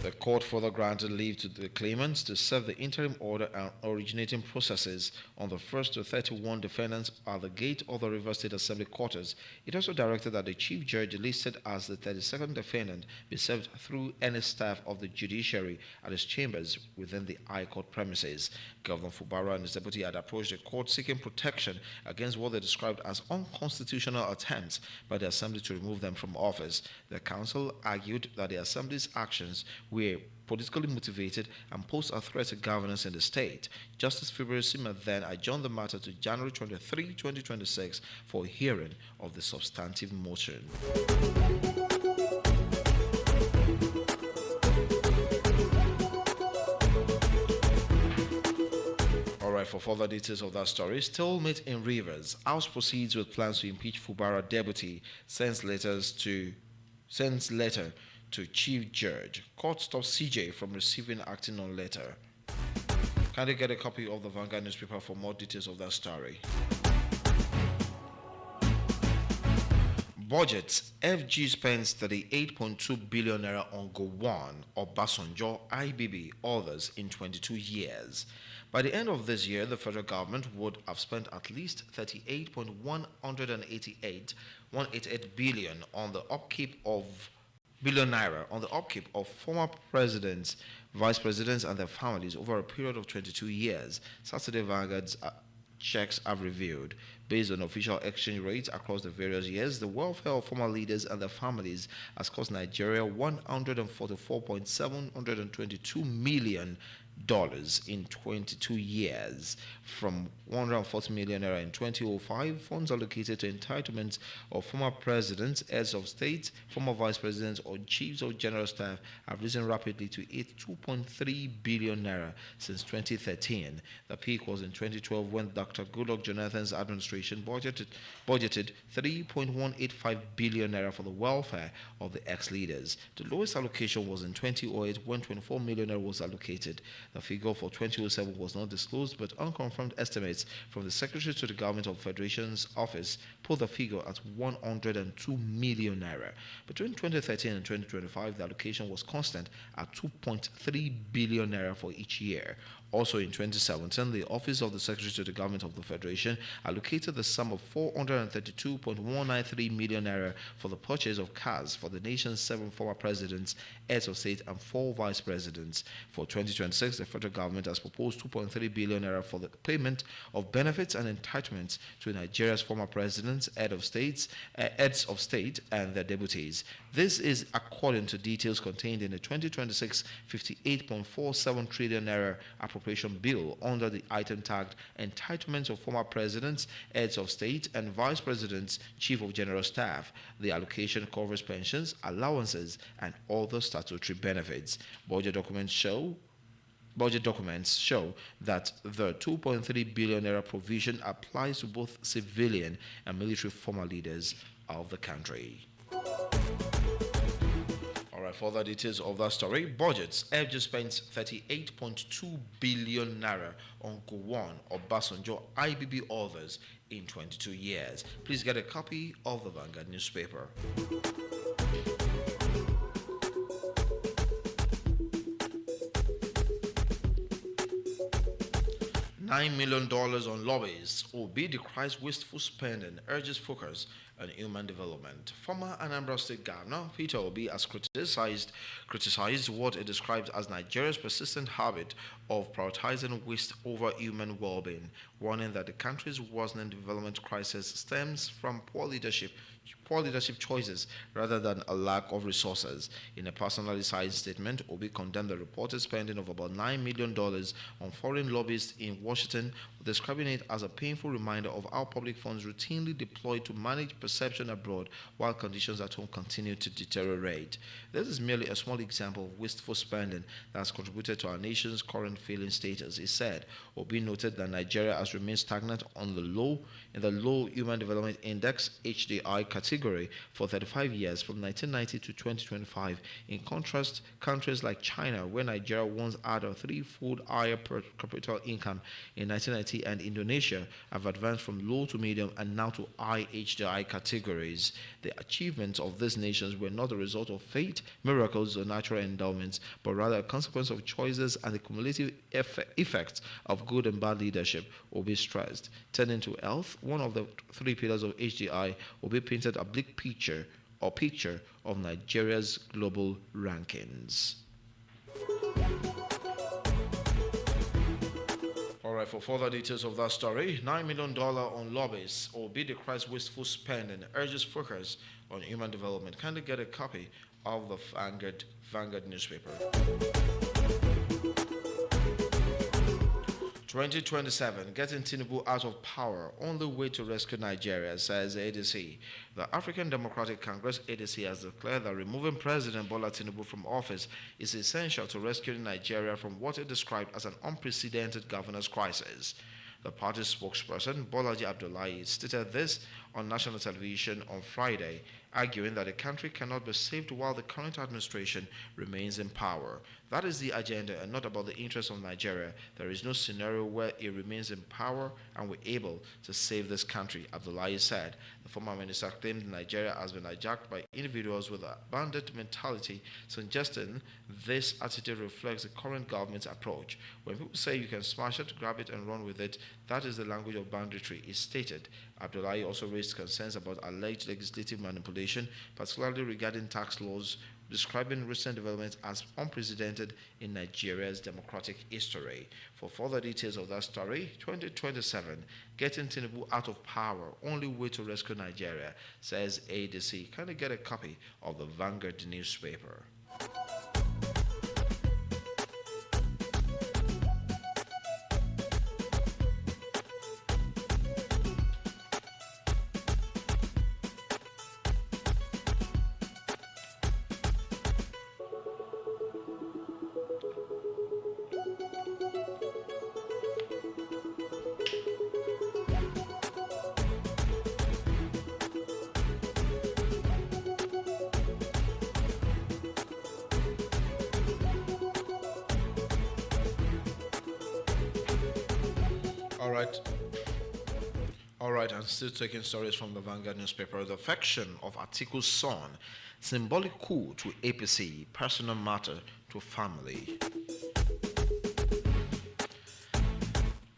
The court further granted leave to the claimants to serve the interim order and originating processes on the first to 31 defendants at the gate of the Rivers State Assembly quarters. It also directed that the Chief Judge listed as the 32nd defendant be served through any staff of the judiciary at his chambers within the High Court premises. Governor Fubara and his deputy had approached the court seeking protection against what they described as unconstitutional attempts by the Assembly to remove them from office. The council argued that the Assembly's actions were politically motivated and posed a threat to governance in the state. Justice Fiberesima then adjourned the matter to January 23, 2026 for a hearing of the substantive motion. Alright, for further details of that story, stalemate in Rivers. House proceeds with plans to impeach Fubara deputy, sends letter to Chief Judge. Court stops CJ from receiving acting on letter. Can you get a copy of the Vanguard newspaper for more details of that story? Budget. FG spends 38.2 billion naira on Gowon, Obasanjo, IBB, others in 22 years. By the end of this year, the federal government would have spent at least 38.188 billion on the upkeep of former presidents, vice presidents, and their families over a period of 22 years. Saturday Vanguard's checks have revealed. Based on official exchange rates across the various years, the welfare of former leaders and their families has cost Nigeria $144.722 million in 22 years. From 140 million naira in 2005, funds allocated to entitlements of former presidents, heads of state, former vice presidents, or chiefs of general staff have risen rapidly to 82.3 billion naira since 2013. The peak was in 2012 when Dr. Goodluck Jonathan's administration budgeted 3.185 billion naira for the welfare of the ex-leaders. The lowest allocation was in 2008 when 24 million naira was allocated. The figure for 2007 was not disclosed, but unconfirmed estimates from the Secretary to the Government of Federation's office put the figure at 102 million naira. Between 2013 and 2025, the allocation was constant at 2.3 billion naira for each year. Also in 2017, the Office of the Secretary to the Government of the Federation allocated the sum of 432.193 million naira for the purchase of cars for the nation's 7 former presidents, heads of state, and 4 vice presidents. For 2026, the federal government has proposed 2.3 billion naira for the payment of benefits and entitlements to Nigeria's former presidents, heads of state, and their deputies. This is according to details contained in the 2026 58.47 trillion naira appropriation bill under the item tagged Entitlements of Former Presidents, Heads of State, and Vice Presidents, Chief of General Staff. The allocation covers pensions, allowances, and other statutory benefits. Budget documents show that the 2.3 billion naira provision applies to both civilian and military former leaders of the country. Further details of that story. Budgets. FG spends 38.2 billion naira on Gowon, Obasanjo, IBB others in 22 years. Please get a copy of the Vanguard newspaper. $9 million on lobbyists. Obi decries wasteful spending, urges focus on human development. Former Anambra State Governor Peter Obi has criticized what he describes as Nigeria's persistent habit of prioritizing waste over human well-being, warning that the country's worsening development crisis stems from poor leadership choices rather than a lack of resources. In a personally sized statement, Obi condemned the reported spending of about $9 million on foreign lobbyists in Washington, describing it as a painful reminder of how public funds routinely deployed to manage perception abroad while conditions at home continue to deteriorate. This is merely a small example of wasteful spending that has contributed to our nation's current failing status, he said. Obi noted that Nigeria has remained stagnant in the low Human Development Index (HDI) category for 35 years, from 1990 to 2025. In contrast, countries like China, where Nigeria once had a 3-fold higher per capita income in 1990, and Indonesia have advanced from low to medium and now to high HDI categories. The achievements of these nations were not the result of fate, miracles, or natural endowments, but rather a consequence of choices and the cumulative effects of good and bad leadership, Obi stressed. Turning to health, one of the 3 pillars of HDI, Obi painted a bleak picture of Nigeria's global rankings. Alright, for further details of that story, $9 million on lobbyists. Obi decries wasteful spending, urges focus on human development. Kindly get a copy of the Vanguard newspaper. 2027, getting Tinubu out of power, on the way to rescue Nigeria, says ADC. The African Democratic Congress, ADC, has declared that removing President Bola Tinubu from office is essential to rescuing Nigeria from what it described as an unprecedented governance crisis. The party's spokesperson, Bolaji Abdullahi, stated this on national television on Friday, arguing that the country cannot be saved while the current administration remains in power. That is the agenda and not about the interests of Nigeria. There is no scenario where it remains in power and we're able to save this country, Abdullahi said. The former minister claimed Nigeria has been hijacked by individuals with a bandit mentality, suggesting this attitude reflects the current government's approach. When people say you can smash it, grab it, and run with it, that is the language of banditry, he stated. Abdullahi also raised concerns about alleged legislative manipulation, particularly regarding tax laws, describing recent developments as unprecedented in Nigeria's democratic history. For further details of that story, 2027, getting Tinubu out of power, only way to rescue Nigeria, says ADC. Can you get a copy of the Vanguard newspaper? All right, and still taking stories from the Vanguard newspaper. The faction of Atiku's son, symbolic coup to APC, personal matter to family.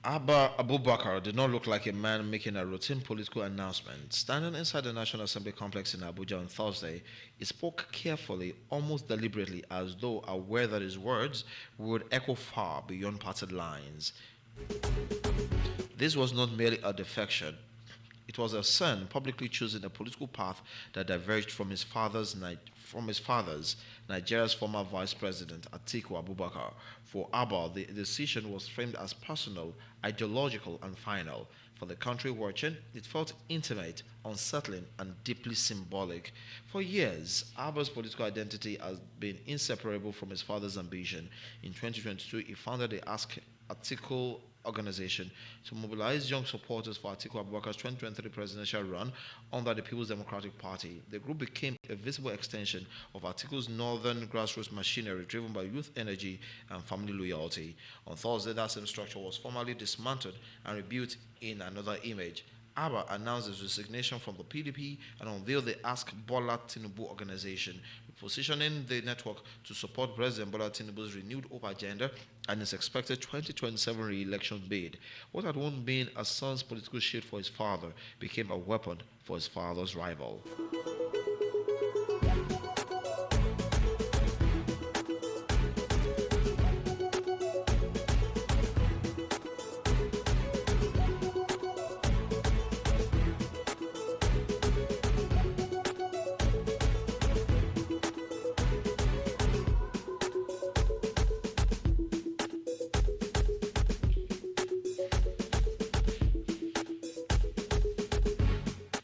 Abba Abubakar did not look like a man making a routine political announcement. Standing inside the National Assembly complex in Abuja on Thursday, he spoke carefully, almost deliberately, as though aware that his words would echo far beyond party lines. This was not merely a defection. It was a son publicly choosing a political path that diverged from his father's, Nigeria's former vice president, Atiku Abubakar. For Abba, the decision was framed as personal, ideological, and final. For the country watching, it felt intimate, unsettling, and deeply symbolic. For years, Abba's political identity has been inseparable from his father's ambition. In 2022, he founded the Ask Atiku organization to mobilize young supporters for Atiku Abubakar's 2023 presidential run under the People's Democratic Party. The group became a visible extension of Atiku's northern grassroots machinery driven by youth energy and family loyalty. On Thursday, that same structure was formally dismantled and rebuilt in another image. Abba announced his resignation from the PDP and unveiled the Ask Bola Tinubu organization, positioning the network to support President Bola Tinubu's renewed hope agenda and his expected 2027 re-election bid. What had once been a son's political shield for his father became a weapon for his father's rival.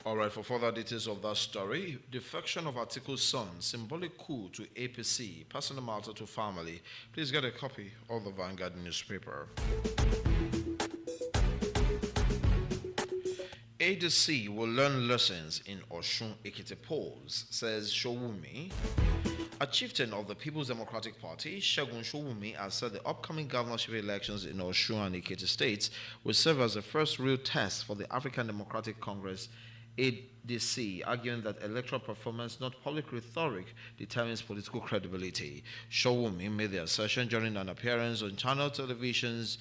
All right, for further details of that story, defection of Atiku's son, symbolic coup to APC, personal matter to family. Please get a copy of the Vanguard newspaper. ADC will learn lessons in Osun Ekiti polls, says Showumi. A chieftain of the People's Democratic Party, Segun Showumi, has said the upcoming governorship elections in Osun and Ekiti states will serve as the first real test for the African Democratic Congress ADC, arguing that electoral performance, not public rhetoric, determines political credibility. Showumi made the assertion during an appearance on Channels Television's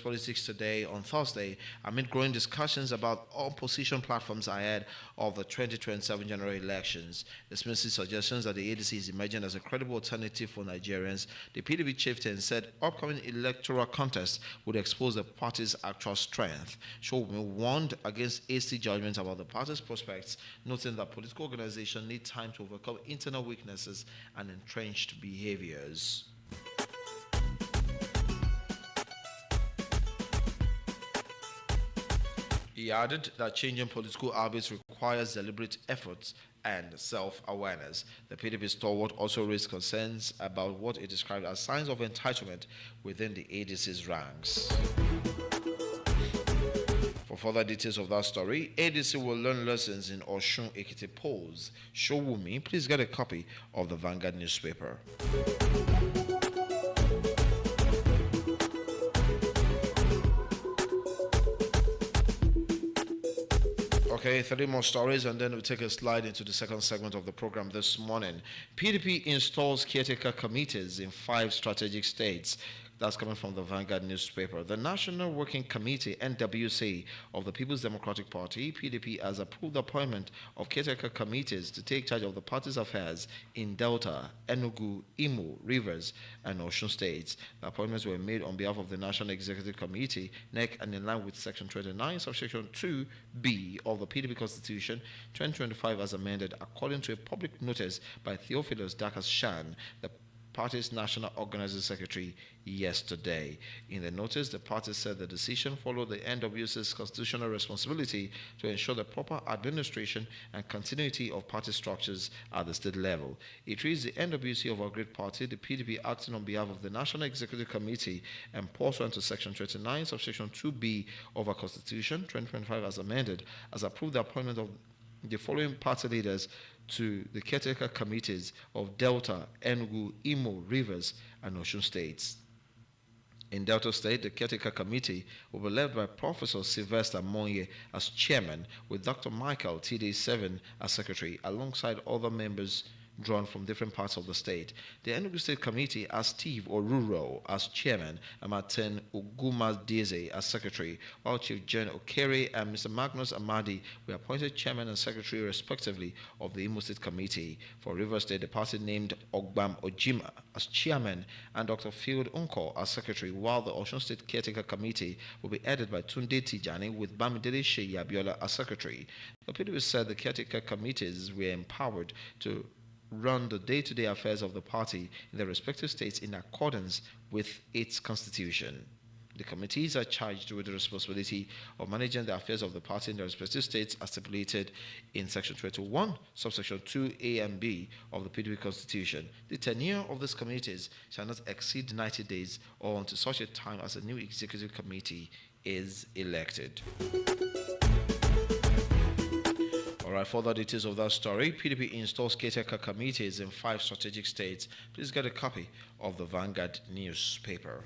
Politics Today on Thursday, amid growing discussions about opposition platforms ahead of the 2027 general elections. Dismissing suggestions that the ADC is emerging as a credible alternative for Nigerians, the PDP chieftain said upcoming electoral contests would expose the party's actual strength. Showumi warned against hasty judgments about the party's prospects, noting that political organizations need time to overcome internal weaknesses and entrenched behaviors. He added that changing political habits requires deliberate efforts and self-awareness. The PDP stalwart also raised concerns about what he described as signs of entitlement within the ADC's ranks. For further details of that story, ADC will learn lessons in Osun Ekiti polls. Showumi, please get a copy of the Vanguard newspaper. Okay, 3 more stories and then we'll take a slide into the second segment of the program this morning. PDP installs caretaker committees in 5 strategic states. That's coming from the Vanguard newspaper. The National Working Committee, NWC, of the People's Democratic Party, PDP, has approved the appointment of caretaker committees to take charge of the party's affairs in Delta, Enugu, Imo, Rivers, and Osun states. The appointments were made on behalf of the National Executive Committee, NEC, and in line with Section 29, Subsection 2B of the PDP Constitution 2025 as amended, according to a public notice by Theophilus Dakas Shan, the party's national organizing secretary, yesterday. In the notice, the party said the decision followed the NWC's constitutional responsibility to ensure the proper administration and continuity of party structures at the state level. It reads the NWC of our great party, the PDP, acting on behalf of the National Executive Committee and pursuant to Section 29, Subsection 2B of our Constitution 2025 as amended, has approved the appointment of the following party leaders to the caretaker committees of Delta, Enugu, Imo, Rivers, and Osun states. In Delta State, the caretaker committee will be led by Professor Sylvester Monye as chairman, with Dr. Michael T.D. Seven as secretary, alongside other members drawn from different parts of the state. The Enugu State Committee has Steve Oruro as chairman and Martin Ugumadeze as secretary, while Chief Jen Okere and Mr. Magnus Amadi were appointed chairman and secretary respectively of the Imo State Committee. For Rivers State, the party named Ogbam Ojima as chairman and Dr. Field Unko as secretary, while the Osun State Caretaker Committee will be headed by Tunde Tijani with Bamidele Sheyi Abiola as secretary. The PDP said the caretaker committees were empowered to run the day-to-day affairs of the party in their respective states in accordance with its constitution. The committees are charged with the responsibility of managing the affairs of the party in their respective states as stipulated in Section 21, subsection 2A and B of the PDP Constitution. The tenure of these committees shall not exceed 90 days or until such a time as a new executive committee is elected. Alright, further details of that story. PDP installs caretaker committees in 5 strategic states. Please get a copy of the Vanguard newspaper.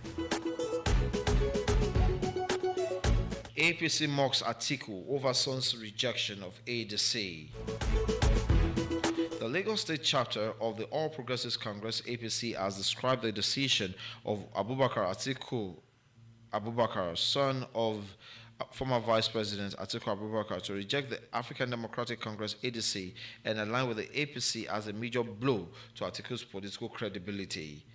APC mocks Atiku over Son's rejection of ADC. The Lagos State chapter of the All Progressives Congress, APC, has described the decision of Abubakar Atiku Abubakar, son of former Vice President Atiku Abubakar, to reject the African Democratic Congress ADC and align with the APC as a major blow to Atiku's political credibility.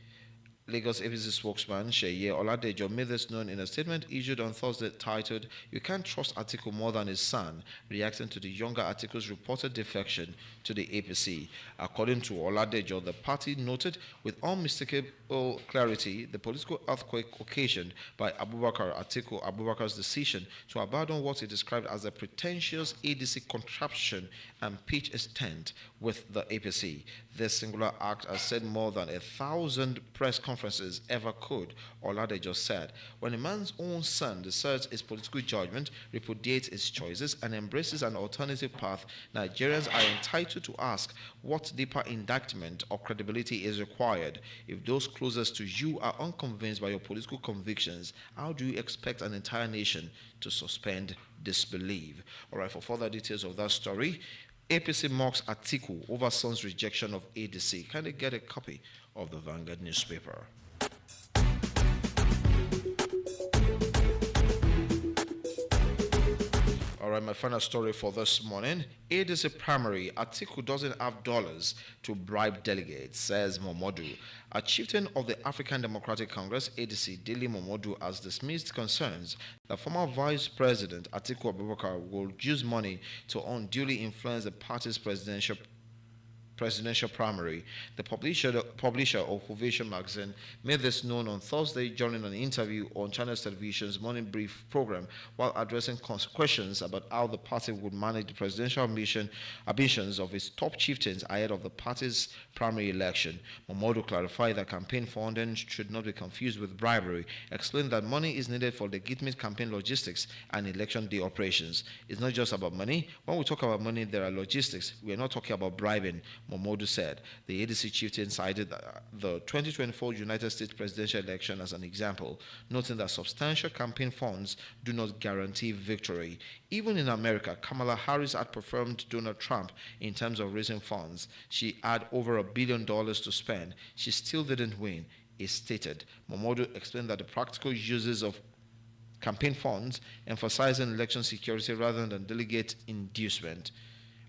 Lagos APC spokesman Sheyi Oladejo made this known in a statement issued on Thursday titled, "You Can't Trust Atiku More Than His Son," reacting to the younger Atiku's reported defection to the APC. According to Oladejo, the party noted with unmistakable clarity the political earthquake occasioned by Abubakar Atiku Abubakar's decision to abandon what he described as a pretentious ADC contraption and pitch his tent with the APC. This singular act has said more than 1,000 press conferences ever could, Oladejo said. When a man's own son deserts his political judgment, repudiates his choices, and embraces an alternative path, Nigerians are entitled to ask what deeper indictment or credibility is required. If those closest to you are unconvinced by your political convictions, how do you expect an entire nation to suspend disbelief? All right, for further details of that story, APC mocks Atiku over Son's rejection of ADC. Kindly get a copy of the Vanguard newspaper. All right, my final story for this morning. ADC primary, Atiku doesn't have dollars to bribe delegates, says Momodu. A chieftain of the African Democratic Congress, ADC, Dele Momodu, has dismissed concerns that former Vice President Atiku Abubakar will use money to unduly influence the party's presidential primary. The publisher of Ovation magazine made this known on Thursday during an interview on Channels Television's Morning Brief program while addressing questions about how the party would manage the presidential ambitions of its top chieftains ahead of the party's primary election. Momodu clarified that campaign funding should not be confused with bribery, explained that money is needed for legitimate campaign logistics and election day operations. It's not just about money. When we talk about money, there are logistics. We are not talking about bribing, Momodu said. The ADC chieftain cited the 2024 United States presidential election as an example, noting that substantial campaign funds do not guarantee victory. Even in America, Kamala Harris outperformed Donald Trump in terms of raising funds. She had over $1 billion to spend. She still didn't win, he stated. Momodu explained that the practical uses of campaign funds, emphasizing election security rather than delegate inducement.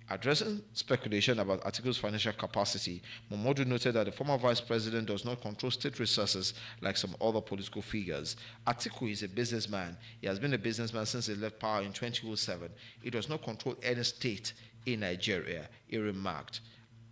Addressing speculation about Atiku's financial capacity, Momodu noted that the former vice president does not control state resources like some other political figures. Atiku is a businessman. He has been a businessman since he left power in 2007. He does not control any state in Nigeria, he remarked.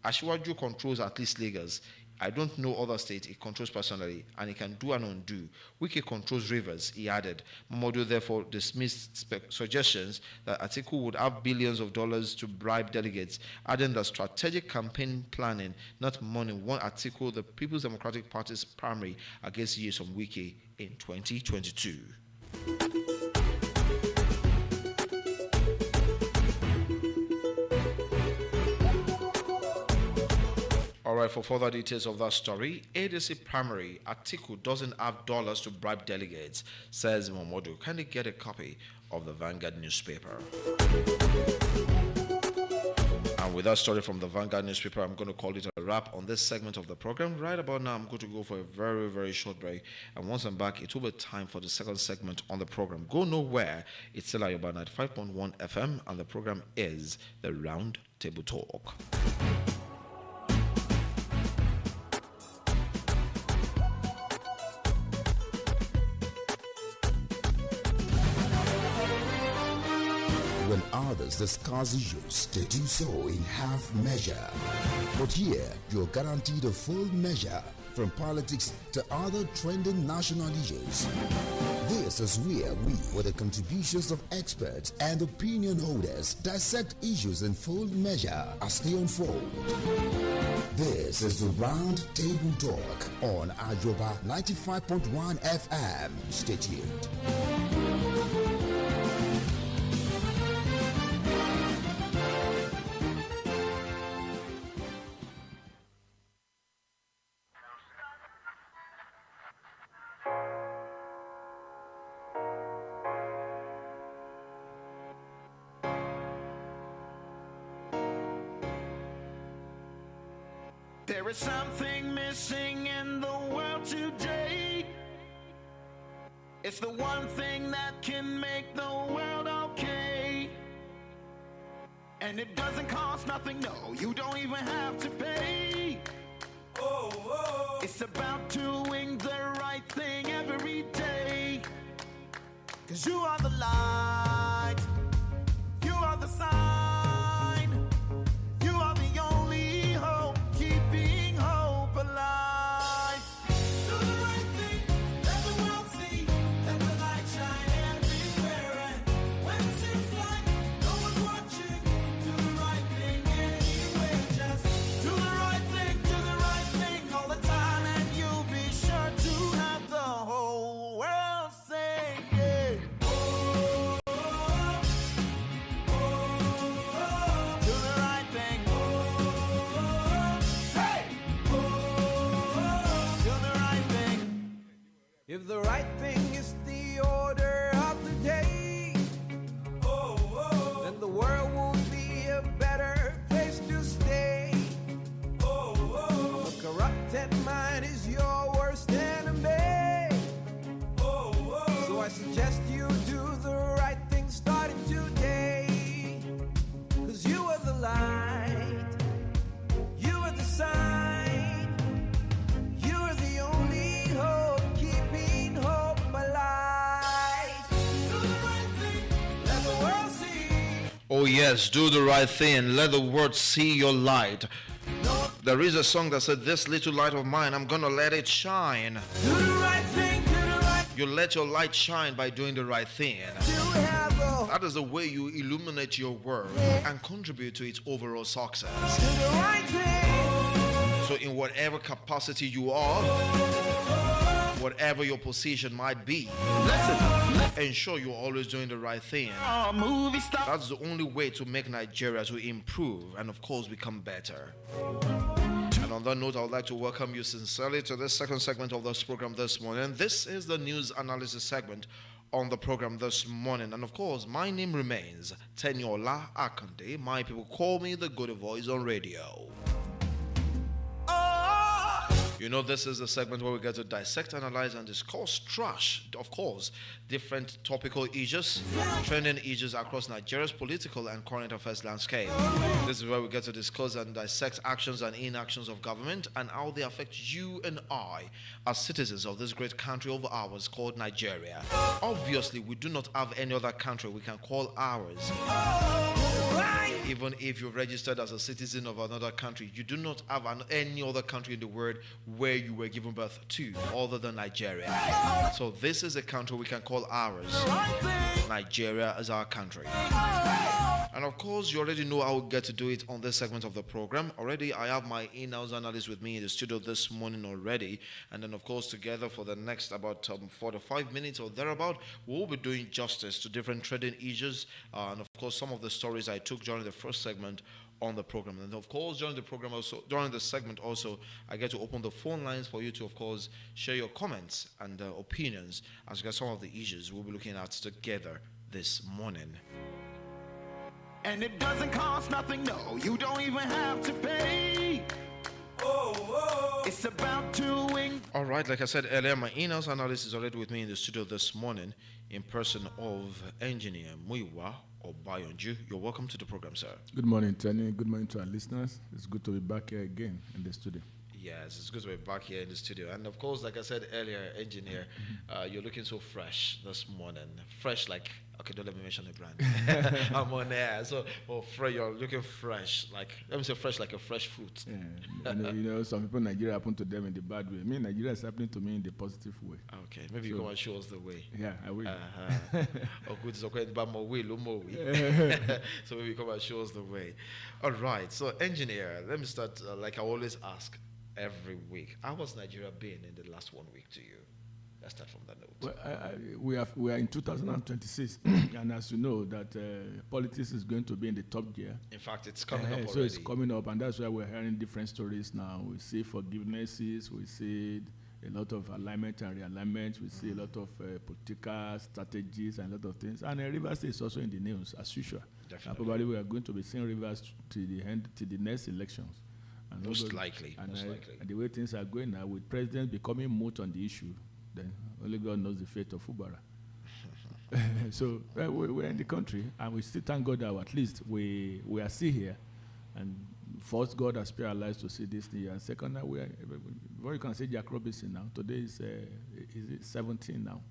Asiwaju controls at least Lagos. I don't know other states he controls personally, and he can do and undo. Wike controls rivers, he added. Momodu therefore dismissed suggestions that Atiku would have billions of dollars to bribe delegates, adding that strategic campaign planning, not money, won Atiku the People's Democratic Party's primary against Nyesom Wike in 2022. All right, for further details of that story, ADC primary, Atiku doesn't have dollars to bribe delegates, says Momodu. Kindly get a copy of the Vanguard newspaper. And with with that story from the Vanguard newspaper, I'm going to call it a wrap on this segment of the program. Right about now, I'm going to go for a very, very short break. And once I'm back, it will be time for the second segment on the program. Go nowhere. It's still Ayoba 95.1 FM, and the program is the Round Table Talk. When others discuss issues, they do so in half measure. But here, you're guaranteed a full measure, from politics to other trending national issues. This is where we, with the contributions of experts and opinion holders, dissect issues in full measure as they unfold. This is the Round Table Talk on Ajoba 95.1 FM. Stay tuned. There is something missing in the world today. It's the one thing that can make the world okay. And it doesn't cost nothing, no, you don't even have to pay. It's about doing the right thing every day. 'Cause you are the light, you are the sign, you are the only hope, keeping hope alive. Do the right thing, let the world see, let the light shine everywhere. And when it seems like no one's watching, do the right thing anyway. Just do the right thing all the time, and you'll be sure to have the whole world say, yeah. Do the right thing. Hey! Do the right thing. If the right thing is the order of the day, then the world won't be a better place to stay. A corrupted mind is your worst enemy. So I suggest you do the right thing starting today. 'Cause you are the light, you are the sign, you are the only hope, keeping hope alive. Do the right thing, let the world see. Oh yes, do the right thing. Let the world see your light. There is a song that said, "This little light of mine, I'm gonna let it shine." Do the right thing, do the right You let your light shine by doing the right thing. to have the That is the way you illuminate your world and contribute to its overall success. do the right thing. So in whatever capacity you are, whatever your position might be, ensure you're always doing the right thing. Movie star. That's the only way to make Nigeria to improve and of course become better. And on that note, I would like to welcome you sincerely to this second segment of this program this morning. This is the news analysis segment on the program this morning. And of course, my name remains Teniola Akande. My people call me the good voice on radio. You know, this is the segment where we get to dissect, analyze, and discuss trash, of course, different topical issues, trending issues across Nigeria's political and current affairs landscape. This is where we get to discuss and dissect actions and inactions of government and how they affect you and I as citizens of this great country of ours called Nigeria. Obviously, we do not have any other country we can call ours. Even if you're registered as a citizen of another country, you do not have any other country in the world where you were given birth to other than Nigeria. So this is a country we can call ours. Nigeria is our country. And of course, you already know how we get to do it on this segment of the program. Already, I have my in-house analyst with me in the studio this morning already. And then, of course, together for the next about 4 to 5 minutes or thereabout, we'll be doing justice to different trading issues. And of course, some of the stories I took during the first segment on the program. And of course, during the segment also, I get to open the phone lines for you to, of course, share your comments and opinions as regards some of the issues we'll be looking at together this morning. And it doesn't cost nothing, no, you don't even have to pay. It's about doing. All right, like I said earlier, my in-house analyst is already with me in the studio this morning in person of engineer Muiwa Obayonju. You're welcome to the program, sir. Good morning, Tony. Good morning to our listeners. It's good to be back here again in the studio. Yes, it's good to be back here in the studio. And of course, like I said earlier, engineer, you're looking so fresh this morning. Fresh like, okay, don't let me mention the brand. I'm on air. So, you're looking fresh. Like, let me say fresh like a fresh fruit. Yeah. Some people in Nigeria happen to them in the bad way. Me, Nigeria is happening to me in the positive way. Okay, maybe you come and show us the way. Yeah, I will. Oh, good. So maybe you come and show us the way. All right. So, engineer, let me start like I always ask every week. How was Nigeria been in the last 1 week to you? Let's start from that note. Well, we are in 2026, and as you know, that politics is going to be in the top gear. In fact, it's coming up already. So it's coming up, and that's why we're hearing different stories now. We see forgivenesses, we see a lot of alignment and realignment, we see a lot of political strategies and a lot of things. And Rivers State is also in the news, as usual. Definitely. Probably we are going to be seeing Rivers to the end, to the next elections. And most likely. And the way things are going now, with presidents becoming moot on the issue, then only God knows the fate of Fubara. So we're in the country, and we still thank God that at least we are still here. And first, God has spared our lives to see this year. And second, now you can say Jack Robinson now. Today is 17 now.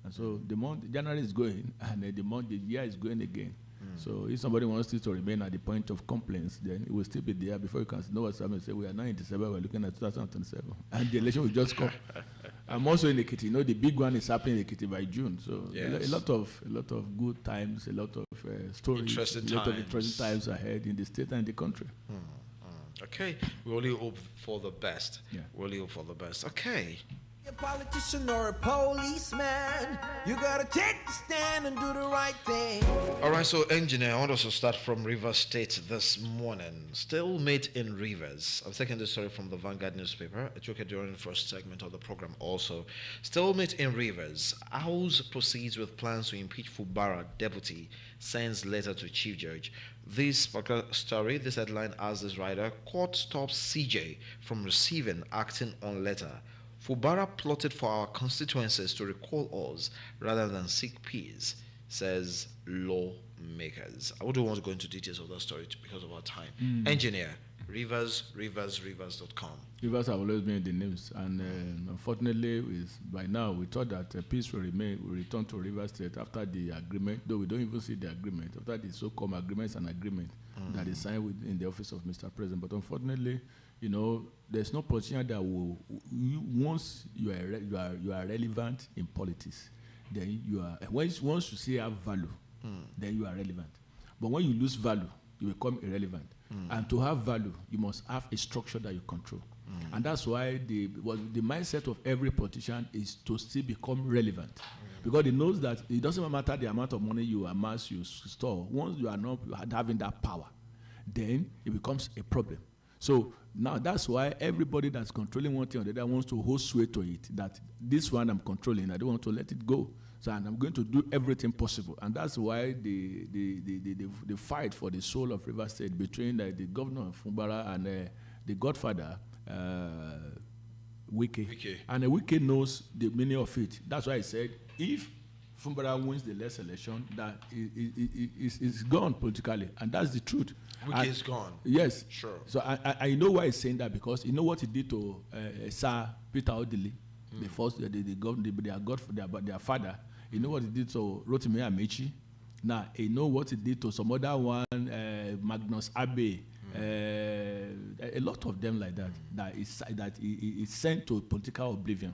And so the month, January is going, and the year is going again. So if somebody wants to remain at the point of complaints, then it will still be there before you can know what's happening. Say, we are now in December, we're looking at 2027. And the election will just come. I'm also in Ekiti. The big one is happening in Ekiti by June. So yes. a lot of good times, a lot of stories, a lot of interesting times ahead in the state and the country. Okay. We only hope for the best. Yeah. We only hope for the best. Okay. A politician or a policeman, you gotta take the stand and do the right thing. All right, so engineer, I want us to start from Rivers State this morning. Stalemate in Rivers. I'm taking this story from the Vanguard newspaper. I took it during the first segment of the program also. Stalemate in Rivers. House proceeds with plans to impeach Fubara deputy, sends letter to chief judge. This particular story, this headline asks this writer, court stops CJ from receiving acting on letter. Fubara plotted for our constituencies to recall us rather than seek peace, says lawmakers. I wouldn't want to go into details of that story because of our time. Engineer, Rivers.com. Rivers have always been in the news, and unfortunately, by now we thought that peace will return to Rivers State after the agreement, though we don't even see the agreement, after the so-called agreement and agreement that is signed in the office of Mr. President. But unfortunately, there's no politician that will, once you are relevant in politics, then you are, once you say have value, then you are relevant. But when you lose value, you become irrelevant. And to have value, you must have a structure that you control. And that's why the mindset of every politician is to still become relevant. Because he knows that it doesn't matter the amount of money you amass, you store. Once you are not having that power, then it becomes a problem. So now that's why everybody that's controlling one thing or the other wants to hold sway to it, that this one I'm controlling, I don't want to let it go. So and I'm going to do everything possible. And that's why the fight for the soul of Rivers State between the governor of Fubara and the godfather, Wike. And Wike knows the meaning of it. That's why I said, if Fubara wins the next election, that is gone politically. And that's the truth. Wike is gone. Yes. Sure. So I know why he's saying that, because you know what he did to Sir Peter Odili, the first, their father. You know what he did to Rotimi Amechi. Now, you know what he did to some other one, Magnus Abe. A lot of them like that. That is sent to political oblivion.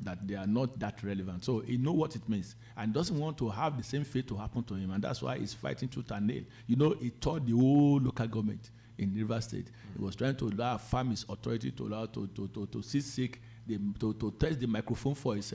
That they are not that relevant. So he knows what it means and doesn't want to have the same fate to happen to him. And that's why he's fighting tooth and nail. He taught the whole local government in Rivers State. He was trying to affirm his authority to seek to test the microphone for his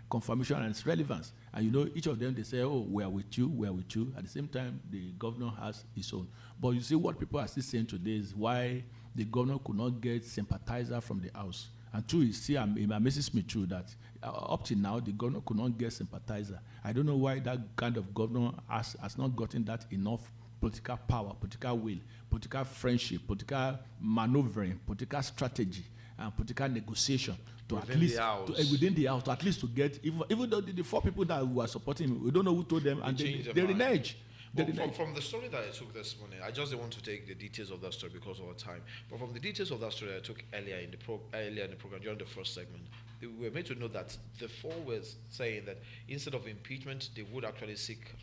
confirmation and its relevance. And each of them, they say, oh, we are with you, we are with you. At the same time, the governor has his own. But you see, what people are still saying today is why the governor could not get sympathizer from the house. And two, you see, it amazes me too that up to now, the governor could not get sympathizer. I don't know why that kind of governor has not gotten that enough political power, political will, political friendship, political maneuvering, political strategy, and political negotiation to Within at least the house. within the house to at least to get even though the 4 people that were supporting him, we don't know who told them, and they changed their they mind. renege. Well, from the story that I took this morning, I just didn't want to take the details of that story because of our time. But from the details of that story I took earlier in the program during the first segment, we were made to know that the 4 were saying that instead of impeachment, they would actually seek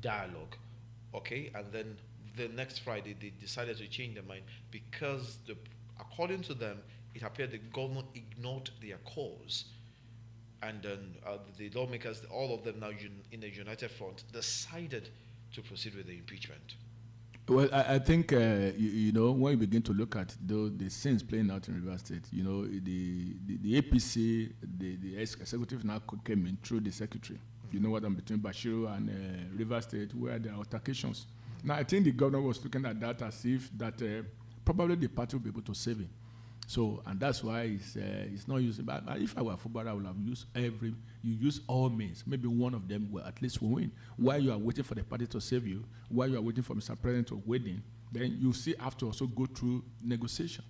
dialogue. Okay, and then the next Friday they decided to change their mind because according to them, it appeared the governor ignored their cause. And then the lawmakers, all of them now in a united front, decided to proceed with the impeachment. Well, I think, you know, when you begin to look at the scenes playing out in Rivers State, you know, the APC, the executive now came in through the secretary. You know what I'm between Bashiru and Rivers State, where there are altercations. Now, I think the governor was looking at that as if that probably the party will be able to save him. So, and that's why it's not using. But if I were a footballer, I would have used you use all means. Maybe one of them will at least win. While you are waiting for the party to save you, while you are waiting for Mr. President to wait in, then you still have to also go through negotiation.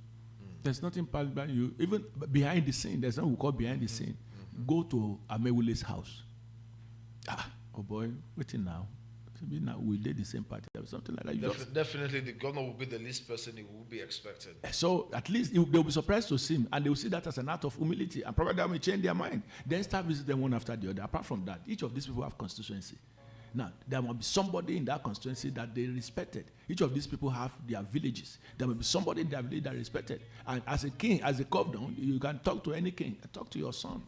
There's nothing about you. Even behind the scene, there's nothing we call behind the scene. Go to Amewule's house. Oh boy, waiting now. Maybe now we did the same party or something like that. Definitely, the governor will be the least person he will be expected. So at least they'll be surprised to see him, and they will see that as an act of humility, and probably they will change their mind. Then start visiting them one after the other. Apart from that, each of these people have constituency. Now, there must be somebody in that constituency that they respected. Each of these people have their villages. There will be somebody in their village that respected. And as a king, as a governor, you can talk to any king. Talk to your son.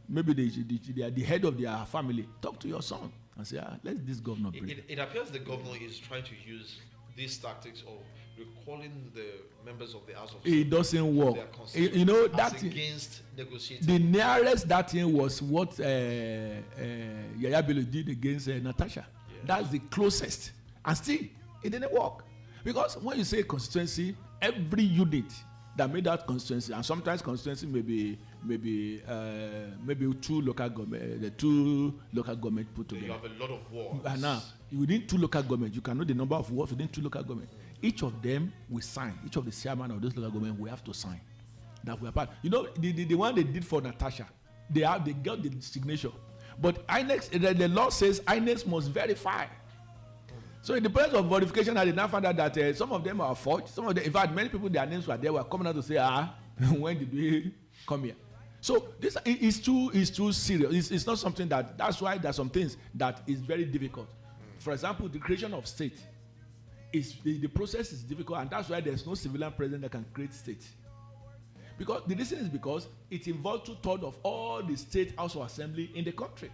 Maybe they are the head of their family. Talk to your son and say, let this governor break. It appears the governor is trying to use these tactics of recalling the members of the House of It doesn't work. You know, that against negotiating. The nearest that thing was what Yaya Bello did against Natasha. Yeah. That's the closest. And still, it didn't work. Because when you say constituency, every unit that made that constituency, and sometimes constituency maybe 2 local government, the 2 local government put together. You have a lot of wards. And now, within 2 local government, you can know the number of wards within 2 local government. Each of them will sign. Each of the chairman of those local government will have to sign that we are part. You know, the one they did for Natasha, they got the signature, but INEX, the law says INEX must verify. So in the process of verification, I did not find out that some of them are forged. Some of them, in fact, many people, their names were there, were coming out to say, when did we come here? So this is too serious. It's not something that's why there's some things that is very difficult. For example, the creation of state, the process is difficult, and that's why there's no civilian president that can create state. Because the reason is because it involves 2/3 of all the state house of assembly in the country.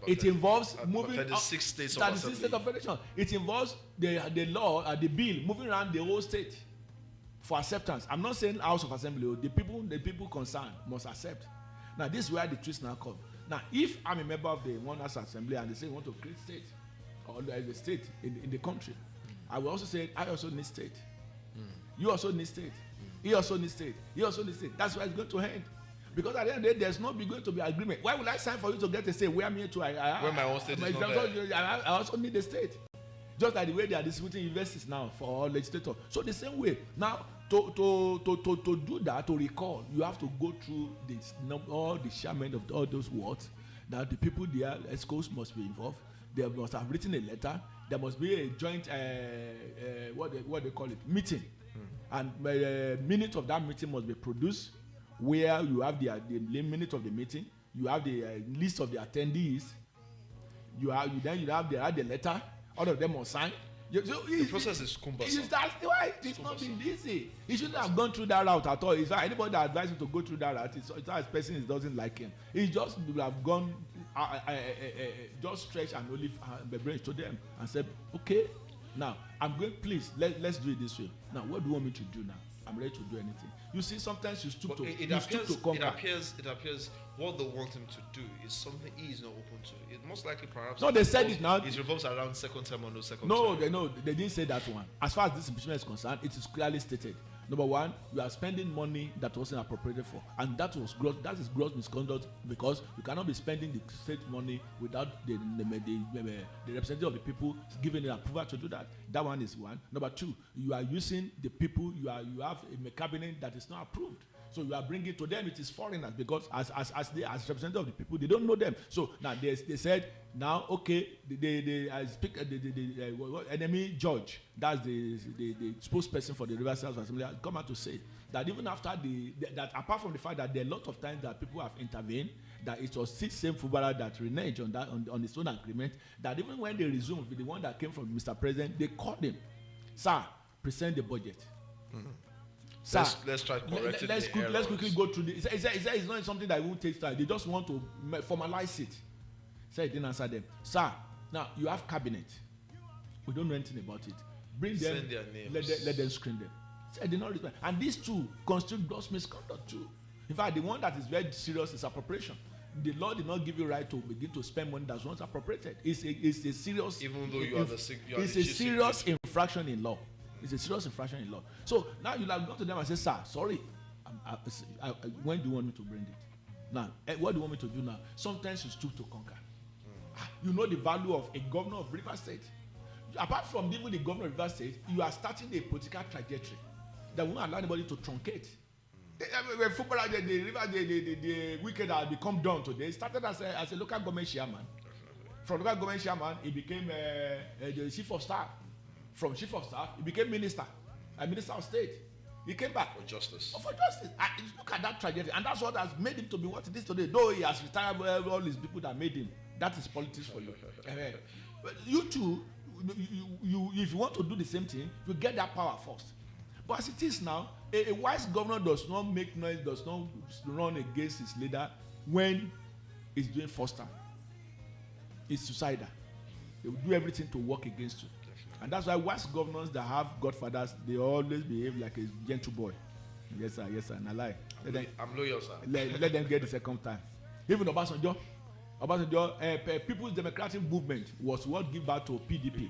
It involves moving 36 states of 36 states of federation. It involves the law, the bill moving around the whole state for acceptance. I'm not saying house of assembly. The people concerned must accept. Now this is where the twist now comes. Now if I'm a member of the one house assembly and they say we want to create state or there is a state in the country, I will also say I also need state. You also need state. He also needs state. He also needs state. That's why it's going to end. Because at the end of the day, there's not going to be agreement. Why would I sign for you to get a state where I'm here to? When my own state is not there. I also need a state. Just like the way they are distributing universities now for all legislators. So the same way. Now, to do that, to recall, you have to go through all the chairmen of all those wards. That the people there, ESCOs must be involved. They must have written a letter. There must be a joint, what they call it, meeting. And minute of that meeting must be produced, where you have the minute of the meeting, you have the list of the attendees, you have the letter, all of them must sign. The process is cumbersome. That's why it's not been easy. He shouldn't have gone through that route at all. It's like anybody that advises him to go through that route, it's not as person doesn't like him. He just would have gone, just stretch and only the brains to them and said, okay, now I'm going. Please let's do it this way. Now what do you want me to do now? I'm ready to do anything. You see, sometimes you stoop to conquer. It appears what they want him to do is something he is not open to. It most likely, perhaps. No, they said it now. It revolves around second term or no second No, term. they didn't say that one. As far as this impeachment is concerned, it is clearly stated. Number one, you are spending money that wasn't appropriated for, and that is gross misconduct, because you cannot be spending the state money without the representative of the people giving the approval to do that. That one is one. Number two, you are using the people. You have a cabinet that is not approved. So you are bringing to them, it is foreigners, because as representative of the people, they don't know them. So now they said, now okay, the enemy judge, that's the spokesperson for the Rivers House Assembly, has come out to say that even after that apart from the fact that there are a lot of times that people have intervened, that it was the same footballer that reneged on his own agreement, that even when they resumed with the one that came from Mr. President, they called him, sir, present the budget. Mm-hmm. Sir, let's try correcting let's quickly go through this. It's not something that won't take time. They just want to formalize it. So he didn't answer them. Sir, now you have cabinet. We don't know anything about it. Bring them. Send their names. Let them screen them. So I did not respond. And these two constitute gross misconduct too. In fact, the one that is very serious is appropriation. The law did not give you right to begin to spend money that's not appropriated. It's a serious. Even though you are the it's a serious infraction in law. It's a serious infraction in law. So now you'll have gone to them and say, sir, sorry, when do you want me to bring it? Now, what do you want me to do now? Sometimes you stoop to conquer. You know the value of a governor of Rivers State. Apart from even the governor of Rivers State, you are starting a political trajectory that won't allow anybody to truncate. The wicked has become done today. It started as a local government chairman. From local government chairman, he became the chief of staff. From chief of staff, he became minister, a minister of state. He came back for justice. For justice. Look at that tragedy, and that's what has made him to be what it is today. Though he has retired, all these people that made him. That is politics for you. But you too, you if you want to do the same thing, you get that power first. But as it is now, a wise governor does not make noise, does not run against his leader when he's doing first time. It's suicidal. They will do everything to work against you. And that's why wise governors that have godfathers, they always behave like a gentle boy. Yes, sir, and I lie. I'm loyal, sir. Let them get the second time. Even Obasanjo, People's Democratic Movement was what gave birth to PDP.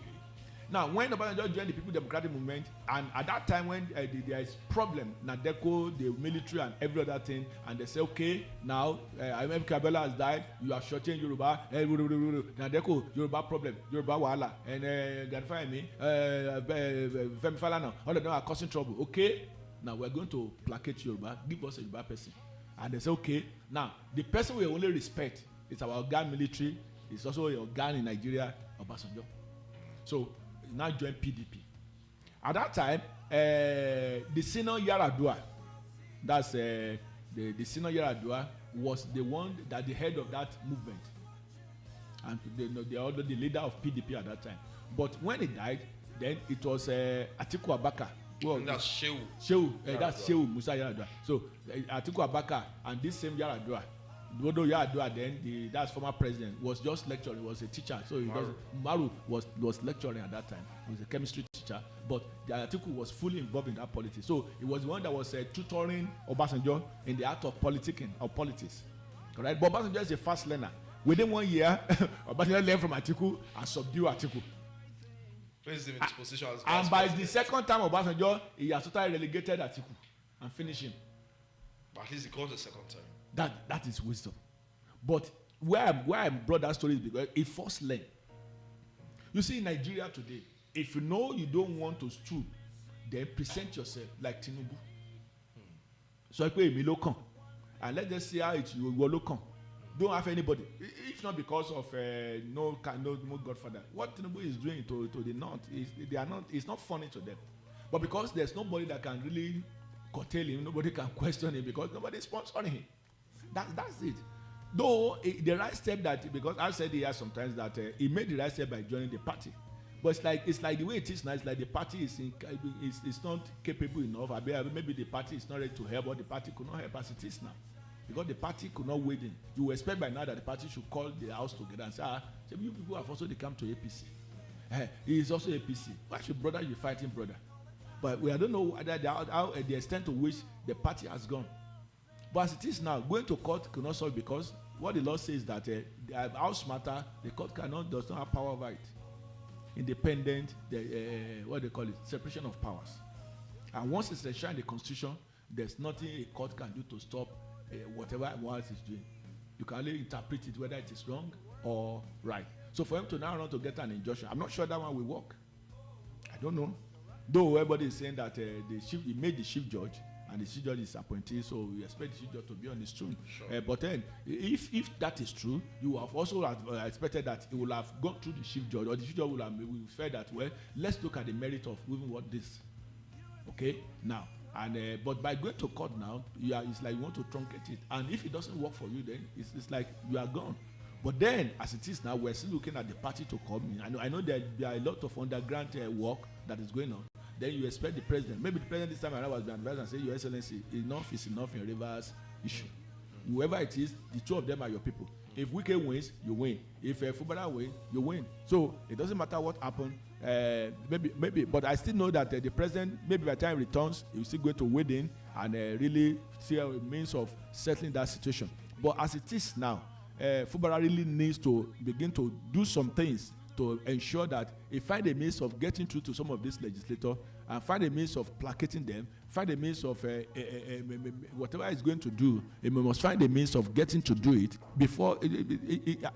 Now, when Obasanjo joined the People's Democratic Movement, and at that time when there is problem, Nadeco, the military and every other thing, and they say, okay, now MK Abiola has died, you are shorting Yoruba, Nadeco, Yoruba problem, Yoruba wahala, and Ganfayemi, Femi Falana, all of them are causing trouble. Okay, now we're going to placate Yoruba, give us a Yoruba person. And they say, okay, now the person we only respect is our Oga military, it's also a Oga in Nigeria, Obasanjo. So now join PDP. At that time, the senior Yaradua, that's the senior Yaradua, was the one that the head of that movement, and they are the leader of PDP at that time. But when he died, then it was Atiku Abubakar. Well, that's Shehu. That's Shehu Musa Yaradua. So Atiku Abubakar and this same Yaradua, Dodo Yaradua, then that's former president, was just lecturing. He was a teacher. So Maru was lecturing at that time. He was a chemistry teacher. But Atiku was fully involved in that politics. So he was the one that was tutoring Obasanjo in the art of politicking or politics. Correct? But Obasanjo is a fast learner. Within 1 year, Obasanjo learned from Atiku and subdued Atiku. And by the second time Obasanjo, he has totally relegated Atiku and finished him. But at least he called the second time. That is wisdom. But where I brought that story is because it first learned. You see, in Nigeria today, if you know you don't want to stoop, then present yourself like Tinubu. So I pay me local, and let's just see how you will local. Don't have anybody. If not because of no Godfather. What Tinubu is doing to the north it's not funny to them. But because there's nobody that can really curtail him, nobody can question him because nobody is sponsoring him. That's it. Though the right step because I've said here sometimes that he made the right step by joining the party. But it's like the way it is now, it's like the party is not capable enough. Maybe the party is not ready to help, or the party could not help as it is now. Because the party could not wait in. You expect by now that the party should call the house together and say, you people have also come to APC. He is also APC. Why should brother be fighting brother? But we don't know whether the extent to which the party has gone. But as it is now, going to court cannot solve, because what the law says is that the House matter, the court does not have power over it. Independent, what they call it, separation of powers. And once it's enshrined in the Constitution, there's nothing a court can do to stop whatever else is doing. You can only interpret it whether it is wrong or right. So for him to now run to get an injunction, I'm not sure that one will work. I don't know. Though everybody is saying that he made the chief judge, and the chief judge is appointed, so we expect the chief judge to be on his throne. Sure. But then, if that is true, you have also expected that he will have gone through the chief judge, or the chief judge will say that, well, let's look at the merit of even what this. Okay, now, and but by going to court now, it's like you want to truncate it, and if it doesn't work for you, then it's like you are gone. But then, as it is now, we're still looking at the party to come in. I know there are a lot of underground work that is going on. Then you expect the president. Maybe the president this time around was being advised and say, Your Excellency, enough is enough in Rivers issue. Whoever it is, the two of them are your people. If Wike wins, you win. If Fubara wins, you win. So it doesn't matter what happened. Maybe, but I still know that the president, maybe by the time he returns, he will still going to wade in and really see a means of settling that situation. But as it is now, Fubara really needs to begin to do some things to ensure that he find a means of getting through to some of these legislators, and find a means of placating them, find a means of whatever he's going to do, he must find a means of getting to do it before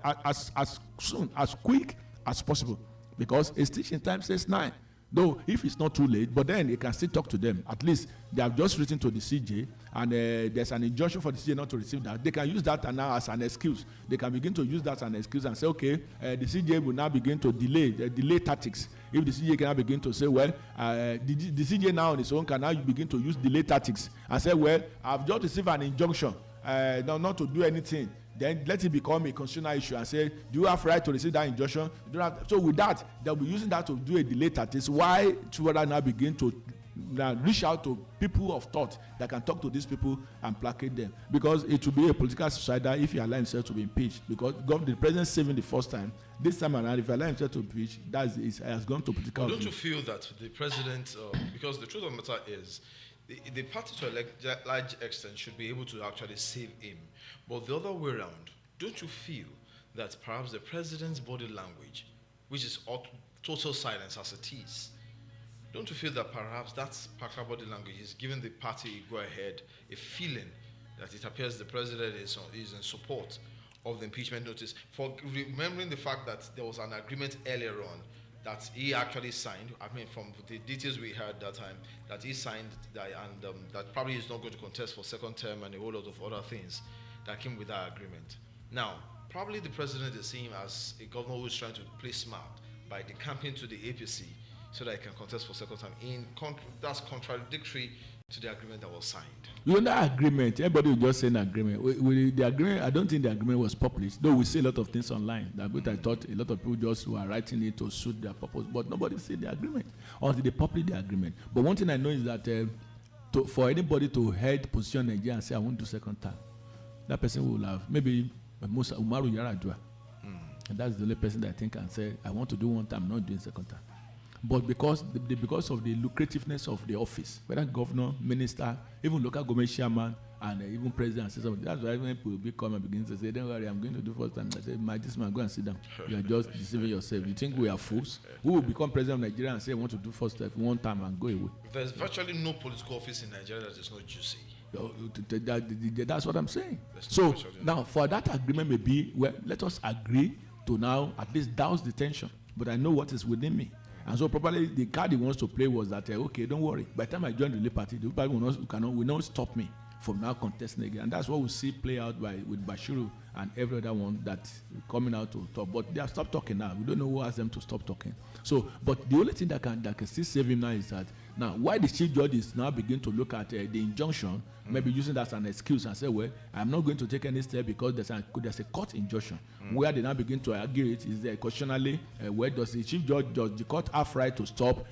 as soon, as quick as possible, because his teaching time says 9. Though if it's not too late, but then he can still talk to them. At least they have just written to the CJ, and there's an injunction for the CJ not to receive that. They can use that now as an excuse. They can begin to use that as an excuse and say, okay, the CJ will now begin to delay tactics. If the CJ can begin to say, well, the CJ now on its own can now begin to use delay tactics and say, well, I've just received an injunction not to do anything. Then let it become a constitutional issue and say, do you have right to receive that injunction? You don't have. So with that, they'll be using that to do a delay tactics. Why Chukwuka now begin to reach out to people of thought that can talk to these people and placate them? Because it will be a political suicide if he allows himself to be impeached. Because the president saving the first time, this time around, if he allows himself to impeach, it has gone to political. Don't you feel that the president, because the truth of the matter is, the party to a large extent should be able to actually save him. But the other way around, don't you feel that perhaps the president's body language, which is total silence as it is, don't you feel that perhaps that body language is giving the party a go-ahead, a feeling that it appears the president is in support of the impeachment notice, for remembering the fact that there was an agreement earlier on that he actually signed, I mean, from the details we heard that time, that he signed that, and that probably he's not going to contest for second term and a whole lot of other things that came with that agreement. Now, probably the president is seeing him as a governor who is trying to play smart by decamping to the APC so that he can contest for second time. That's contradictory to the agreement that was signed. You know that agreement, everybody will just say an agreement. The agreement, I don't think the agreement was published, though we see a lot of things online. That I thought a lot of people just were writing it to suit their purpose, but nobody said the agreement until they publish the agreement. But one thing I know is that for anybody to head position in Nigeria and say, I won't do second time, that person will have maybe Musa Umaru Yaradua. And that's the only person that I think can say, I want to do one time, not doing second time. But because of the lucrativeness of the office, whether governor, minister, even local government chairman, and even president, that's why when people come and begin to say, don't worry, I'm going to do first time. I say, this man, go and sit down. You are just deceiving yourself. You think we are fools? Who will become president of Nigeria and say, I want to do first time one time and go away? There's virtually no political office in Nigeria that is not juicy. That's what I'm saying. So now, for that agreement may be, well, let us agree to now at least douse the tension. But I know what is within me. And so probably the card he wants to play was that, okay, don't worry. By the time I join the Labour Party, the party will not stop me from now contesting again. And that's what we see play out with Bashiru and every other one that's coming out to talk. But they have stopped talking now. We don't know who asked them to stop talking. So, but the only thing that can still save him now is that now, why the chief judge is now begin to look at the injunction, maybe using that as an excuse and say, well, I'm not going to take any step because there's a court injunction. Where they now begin to argue it is constitutionally, where does the chief judge, does the court have right to stop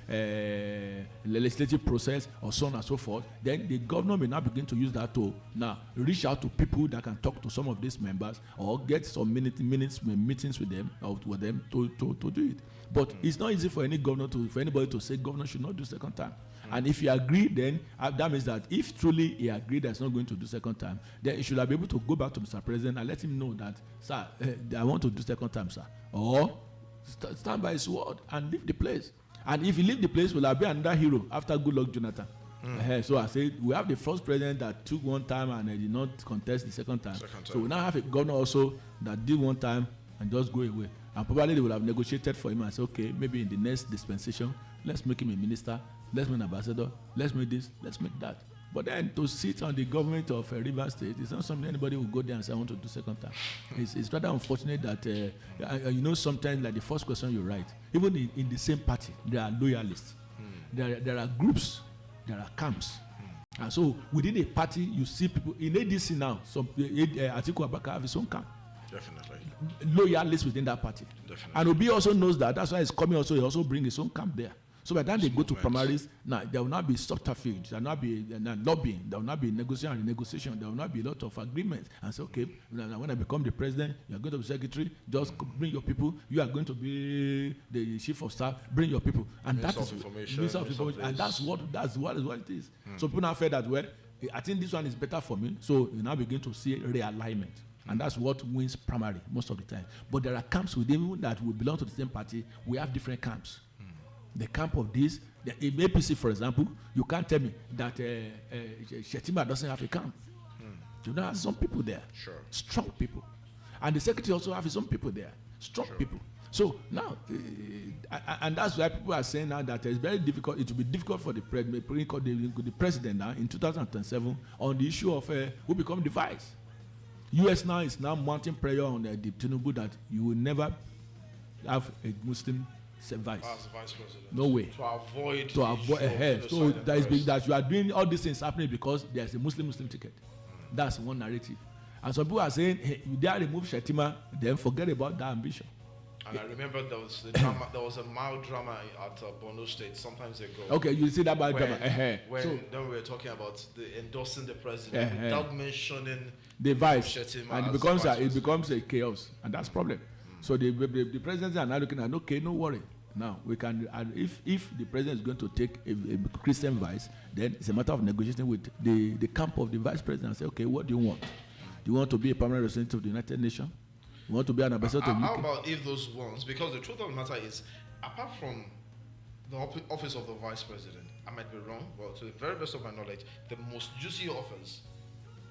legislative process or so on and so forth? Then the governor may now begin to use that to now reach out to people that can talk to some of these members members or get some meetings with them or with them to do it. But it's not easy for anybody to say governor should not do second time. And if he agreed, then that means that if truly he agreed that's not going to do second time, then he should have been able to go back to Mr. President and let him know that, sir, I want to do second time, sir. Or stand by his word and leave the place. And if he leave the place, will have been another hero after Goodluck Jonathan. So I say we have the first president that took one time and did not contest the second time. So we now have a governor also that did one time and just go away. And probably they would have negotiated for him and say, okay, maybe in the next dispensation, let's make him a minister, let's make an ambassador, let's make this, let's make that. But then to sit on the government of Rivers State, it's not something anybody will go there and say, I want to do second time. It's rather unfortunate that, sometimes like the first question you write, even in the same party, there are loyalists. There are groups, there are camps. And so within a party, you see people, in ADC now, Atiku Abubakar have his own camp. Definitely. Loyalists within that party. Definitely. And Obi also knows that. That's why he's coming also. He also bring his own camp there. So by the time they go to primaries, now there will not be subterfuge, there will not be lobbying, there will not be negotiation, there will not be a lot of agreements. And say, okay, when I become the president, you are going to be secretary, just bring your people. You are going to be the chief of staff, bring your people. And Minister of Information. And that's what it is. So people now feel that, well, I think this one is better for me. So you now begin to see realignment. And that's what wins primary most of the time. But there are camps within that will belong to the same party. We have different camps. The camp of this, in APC, for example, you can't tell me that Shetima doesn't have a camp. You know, some people there, strong people. And the secretary also have his own people there, strong people. So now, and that's why people are saying now that it's very difficult, it will be difficult for the president now in 2007 on the issue of who become the vice. US now is now mounting pressure on the Tinubu that you will never have a Muslim vice. As vice president. No way. To avoid. So that you are doing all these things happening because there's a Muslim ticket. That's one narrative. And some people are saying, hey, you dare remove Shetima, then forget about that ambition. And I remember there was the drama. There was a mild drama at Borno State sometimes ago. Okay, you see that mild drama. When then we were talking about endorsing the president without mentioning the vice, Shetima and it becomes a chaos, and that's problem. So the presidents are now looking at, okay, no worry. Now we can, and if the president is going to take a Christian vice, then it's a matter of negotiating with the camp of the vice president and say, okay, what do you want? Do you want to be a permanent representative of the United Nations? You want to be an ambassador to UK? How about if those ones? Because the truth of the matter is, apart from the office of the vice president, I might be wrong, but to the very best of my knowledge, the most juicy office,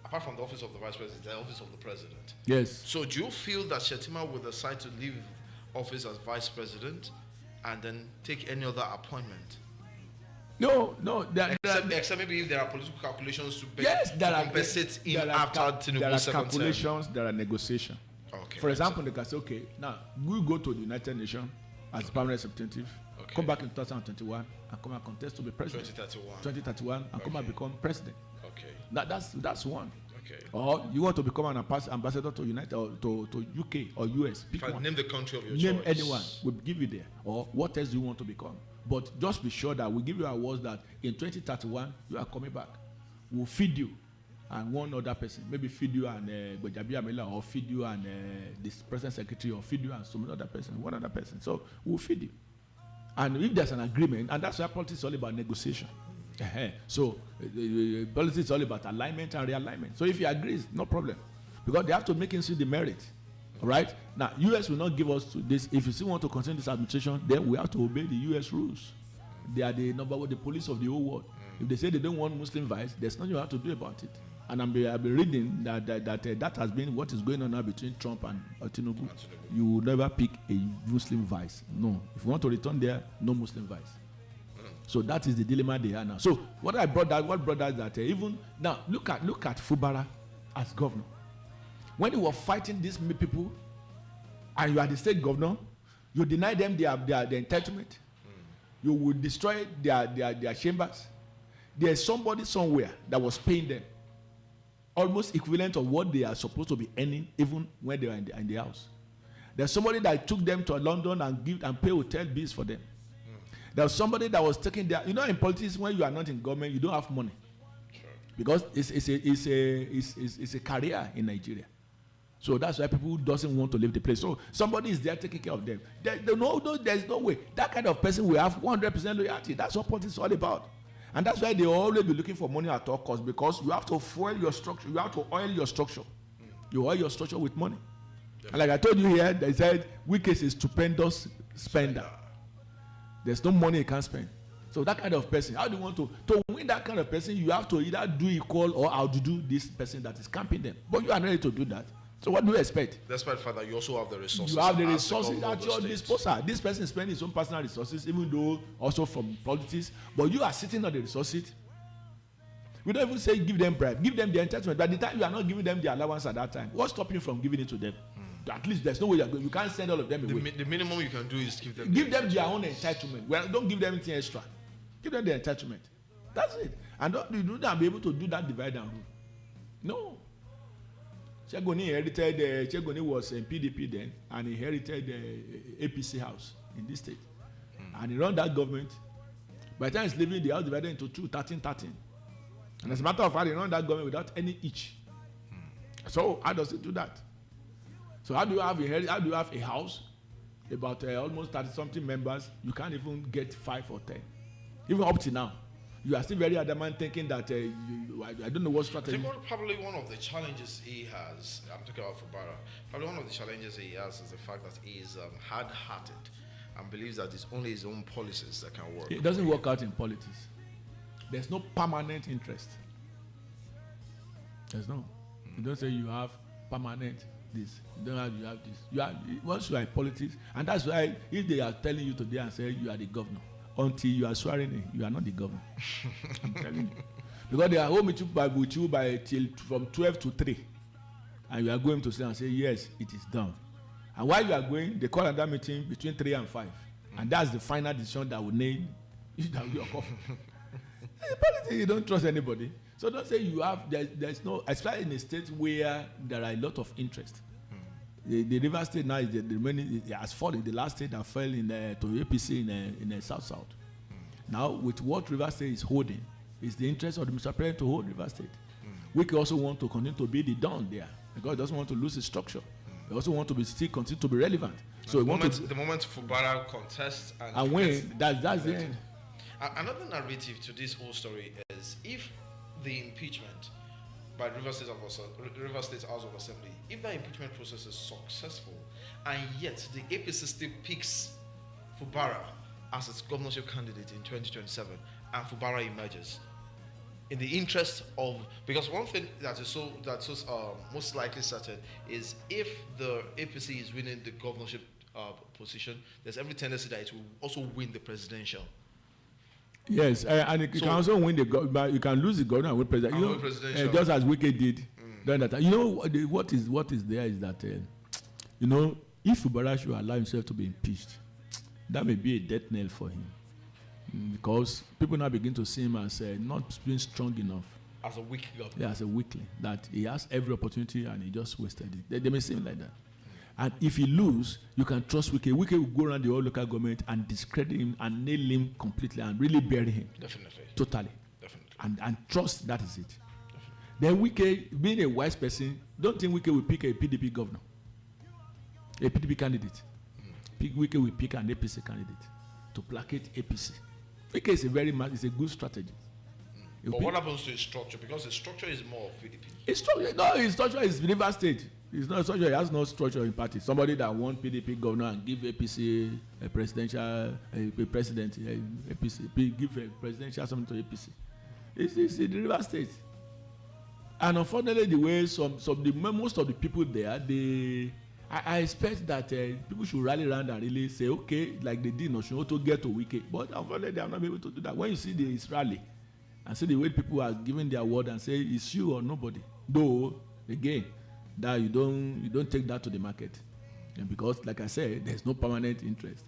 apart from the office of the vice president, is the office of the president. Yes. So do you feel that Shetima will decide to leave office as vice president and then take any other appointment? No. Except maybe if there are political calculations to compensate him after Tinubu's second term. There are calculations, there are negotiations. Okay. For example, they can say, okay, now we go to the United Nations as permanent representative, come back in 2021 and come and contest to be president. 2031 and come and become president. Okay. That's one. Okay. Or you want to become an ambassador to United or to UK or US. Pick one. Name the country of your Name choice. anyone. We'll give you there. Or what else do you want to become? But just be sure that we give you awards that in 2031 you are coming back. We'll feed you and one other person. Maybe feed you and Gbajabi Amila, or feed you and this president secretary, or feed you and some other person, one other person. So we'll feed you. And if there's an agreement, and that's why politics is all about negotiation. So politics is all about alignment and realignment. So if he agrees, no problem, because they have to make him see the merit. All right. Now, US will not give us to this. If you still want to continue this administration, then we have to obey the US rules. They are the the police of the whole world. If they say they don't want Muslim vice, there's nothing you have to do about it. And I've been reading that has been what is going on now between Trump and Tinubu. You will never pick a Muslim vice. No. If you want to return there, no Muslim vice. So that is the dilemma they are now. So what brought that that even now look at Fubara as governor. When you were fighting these people, and you are the state governor, you deny them their entitlement. You will destroy their chambers. There is somebody somewhere that was paying them almost equivalent of what they are supposed to be earning, even when they are in the house. There's somebody that took them to London and pay hotel bills for them. There's somebody that was taking their, in politics, when you are not in government, you don't have money. Sure. Because it's a career in Nigeria. So that's why people doesn't want to leave the place. So somebody is there taking care of them. There's no way. That kind of person will have 100% loyalty. That's what politics is all about. And that's why they always be looking for money at all costs, because you have to fuel your structure. You have to oil your structure. You oil your structure with money. And like I told you here, they said Wike is a stupendous spender. There's no money he can't spend. So that kind of person, how do you want to win that kind of person? You have to either do equal or outdo this person that is camping them. But you are not ready to do that. So what do you expect? Despite the fact that you also have the resources. You have the as resources governor at of your the state. disposal. This person is spending his own personal resources, even though also from politics. But you are sitting on the resources. We don't even say give them bribe. Give them the entitlement. By the time you are not giving them the allowance at that time, what's stopping you from giving it to them? At least there's no way you can't send all of them away. The minimum you can do is give them. Give them their own entitlement. Well, don't give them anything extra. Give them the entitlement. That's it. And don't you do that be able to do that divide and rule? No. Chegoni inherited. Chegoni was in PDP then, and he inherited the APC house in this state, and he run that government. By the time he's leaving, the house divided into two, 13. And as a matter of fact, he run that government without any itch. So how does he do that? So how do you have a house about almost 30-something members? You can't even get 5 or 10. Even up to now, you are still very adamant thinking that I don't know what I strategy. think probably one of the challenges he has, I'm talking about Fubara, probably one of the challenges he has is the fact that he is hard-hearted and believes that it's only his own policies that can work. It doesn't work out in politics. There's no permanent interest. There's no. You don't say you have permanent this. You don't have you have this. You have once you are in politics, and that's why if they are telling you today and say you are the governor, until you are swearing in, you are not the governor. I'm telling you. Because they are home with you till from 12 to 3. And you are going to say and say, yes, it is done. And while you are going, they call another meeting between 3 and 5. And that's the final decision that will name that will be your coffin. In politics, you don't trust anybody. So don't say you have, there's no, especially in a state where there are a lot of interest. The River State now is the remaining, it has fallen. The last state that fell to APC in the South. Now, with what River State is holding, it's the interest of the Mr. President to hold River State. We can also want to continue to be the Don there because it doesn't want to lose its structure. They also want to be still continue to be relevant. So the moment Fubara contests and win, that's the end. Another narrative to this whole story is if the impeachment by River State House of Assembly, if that impeachment process is successful, and yet the APC still picks Fubara as its governorship candidate in 2027, and Fubara emerges, in the interest of, because one thing that is most likely certain is if the APC is winning the governorship position, there's every tendency that it will also win the presidential. Yes, and you can also win but you can lose the governor and win president. You know, just as Wike did during that time. You know what is there is that if Fubara should allow himself to be impeached, that may be a death knell for him, because people now begin to see him as not being strong enough. As a weak governor. Yeah, as a weakling, that he has every opportunity and he just wasted it. They may see him like that. And if he lose, you can trust Wike. Wike will go around the whole local government and discredit him and nail him completely and really bury him. Definitely. Totally. Definitely. And trust that is it. Definitely. Then Wike, being a wise person, don't think Wike will pick a PDP governor, a PDP candidate. Wike will pick an APC candidate to placate APC. Wike is it's a good strategy. But what happens to his structure? Because his structure is more of PDP. His structure is River State. It's not a structure. He has no structure in party. Somebody that wants PDP governor and give APC a presidential, a president, APC, give a presidential something to APC. It's the River State. And unfortunately, the way most of the people there, I expect that people should rally around and really say, okay, like they did in Osun, to get to Wike. But unfortunately, they are not able to do that. When you see this rally and see the way people are giving their word and say it's you or nobody, though again, that you don't take that to the market, and because like I said, there's no permanent interest.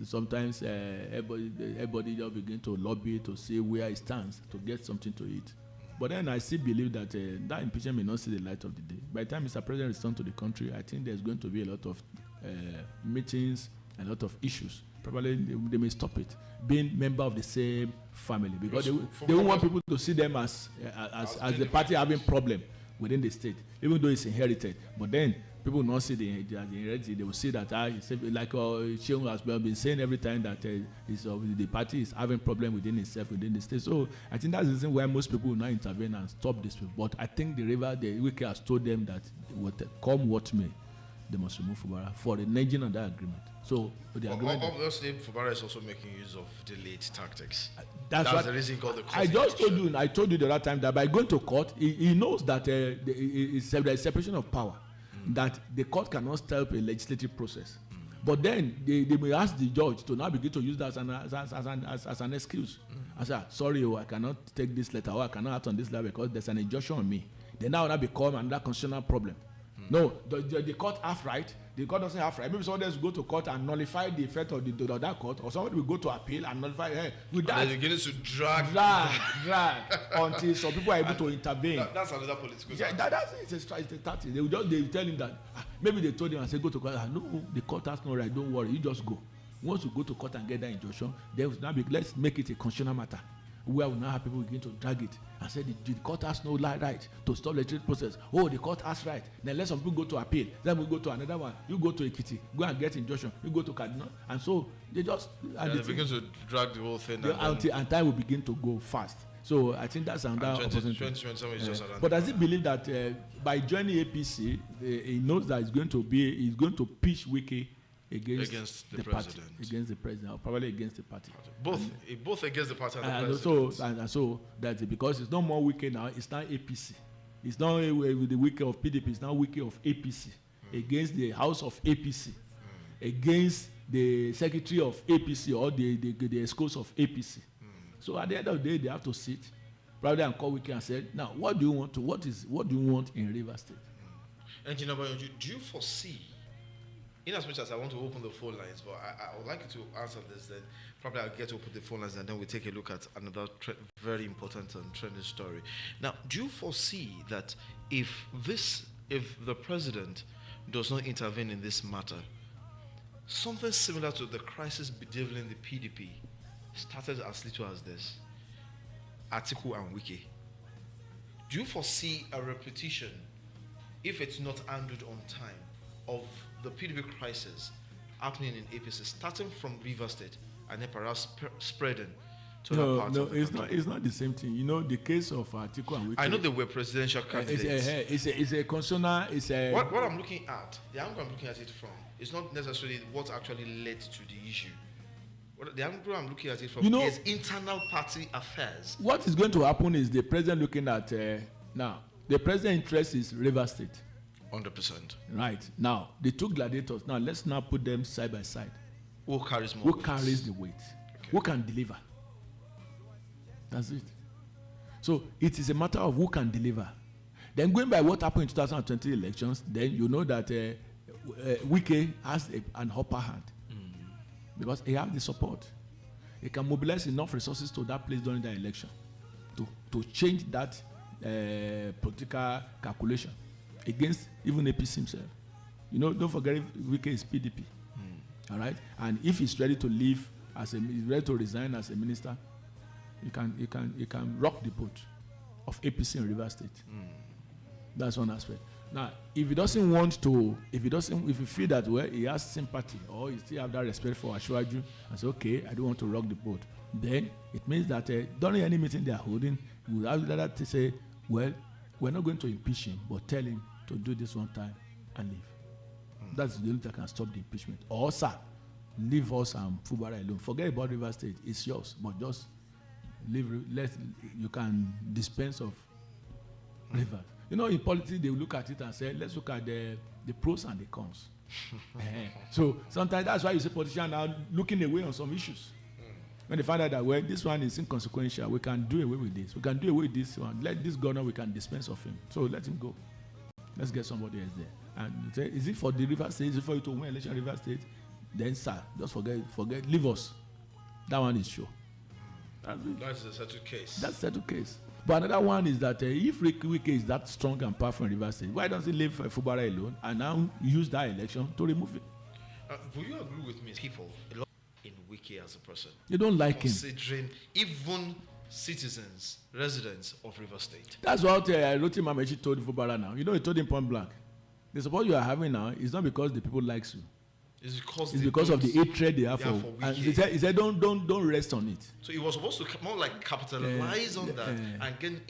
Sometimes everybody just begin to lobby to see where it stands to get something to eat. But then I still believe that that impeachment may not see the light of the day. By the time Mr. President returns to the country, I think there's going to be a lot of meetings, a lot of issues. Probably they may stop it, being member of the same family, because they won't want people to see them as the party having problem within the state, even though it's inherited. But then people will not see the inheritance. They will see that like Sheung has been saying every time that the party is having problem within itself, within the state. So I think that's the reason why most people will not intervene and stop this. But I think the Wike has told them that come what may, they must remove Fubara for the engine of that agreement. So the agreement. Obviously, Fubara is also making use of delayed tactics. That's the reason called the. I just told you. I told you the other time that by going to court, he knows that there is separation of power, that the court cannot stop a legislative process. But then they may ask the judge to now begin to use that as an excuse. I say, sorry, I cannot take this letter, or I cannot act on this letter because there's an injunction on me. Then now become another constitutional problem. No, the court have right. The court doesn't have right. Maybe somebody else will go to court and nullify the effect of that court, or somebody will go to appeal and nullify. With that, they're beginning to drag until some people are able to intervene. That's another political. Yeah, it's a tactic. They will tell him that maybe they told him and say go to court. No, the court has no right. Don't worry, you just go. Once you go to court and get that injunction, then let's make it a constitutional matter, where we now have people begin to drag it and say the court has no right to stop the legislative process. Oh, the court has right. Then let some people go to appeal. Then we go to another one. You go to Ekiti, go and get injunction. You go to Kaduna, and so they just they begin to drag the whole thing. And time will begin to go fast. So I think that's another opportunity. But does he believe that by joining APC, he knows that he's going to pitch Wike against the president, or probably against the party. Both against the party and the president. And so that's it, because it's no more Wike now. It's now APC. It's not with the Wike of PDP. It's now Wike of APC against the House of APC, against the Secretary of APC or the escorts of APC. So at the end of the day, they have to sit, probably, and call Wike and say, now what do you want in Rivers State? Engineer Bayonju, do you foresee? In as much as I want to open the phone lines, but I would like you to answer this, then probably I'll get to open the phone lines and then we'll take a look at another very important and trending story. Now, do you foresee that if the president does not intervene in this matter, something similar to the crisis bedeviling the PDP started as little as this? Atiku and Wike. Do you foresee a repetition, if it's not handled on time, of the PDP crisis happening in APC, starting from Rivers State and then perhaps spreading to other parts of the country? It's not the same thing. You know, the case of Atiku and Wike. I know they were presidential candidates. It's a constitutional. What I'm looking at, the angle I'm looking at it from, is not necessarily what actually led to the issue. The angle I'm looking at it from is internal party affairs. What is going to happen is the president looking at now. The president's interest is Rivers State. 100%. Right. Now, the two gladiators, now let's now put them side by side. Who carries more? Who carries the weight? Okay. Who can deliver? That's it. So it is a matter of who can deliver. Then going by what happened in 2020 elections, then you know that Wike has an upper hand. Because he has the support. He can mobilize enough resources to that place during the election to change that political calculation against even APC himself. You know, don't forget Wike is PDP. All right? And if he's ready to leave he's ready to resign as a minister, you can rock the boat of APC in Rivers State. That's one aspect. Now, if he doesn't want to, if he feel that he has sympathy or he still have that respect for Ashwaju and say, okay, I don't want to rock the boat, then it means that during any meeting they are holding, we will have that to say, well, we're not going to impeach him, but tell him to do this one time and leave. That's the only thing that can stop the impeachment. Or, sir, leave us and Fubara alone. Forget about Rivers State. It's yours, but just leave. You can dispense of Rivers. You know, in politics, they look at it and say, let's look at the pros and the cons. So sometimes that's why you see politicians now looking away on some issues. When they find out that, well, this one is inconsequential, we can do away with this. We can do away with this one. Let this governor, we can dispense of him. So let him go. Let's get somebody else there. And say, is it for the Rivers State? Is it for you to win election in Rivers State? Then, sir, just forget, leave us. That one is sure. That's a settled case. That's a settled case. But another one is that if Wike is that strong and powerful in Rivers State, why doesn't he leave Fubara alone and now use that election to remove it? Will you agree with me? People in Wike as a person, you don't like him. Considering even citizens, residents of River State. That's what Roti Mamechi told Fubara now. You know, he told him point blank. The support you are having now is not because the people likes you. It's because, It's because of the hatred they have for. And Wike. he said, don't rest on it. So he was supposed to more like capitalize on that and gain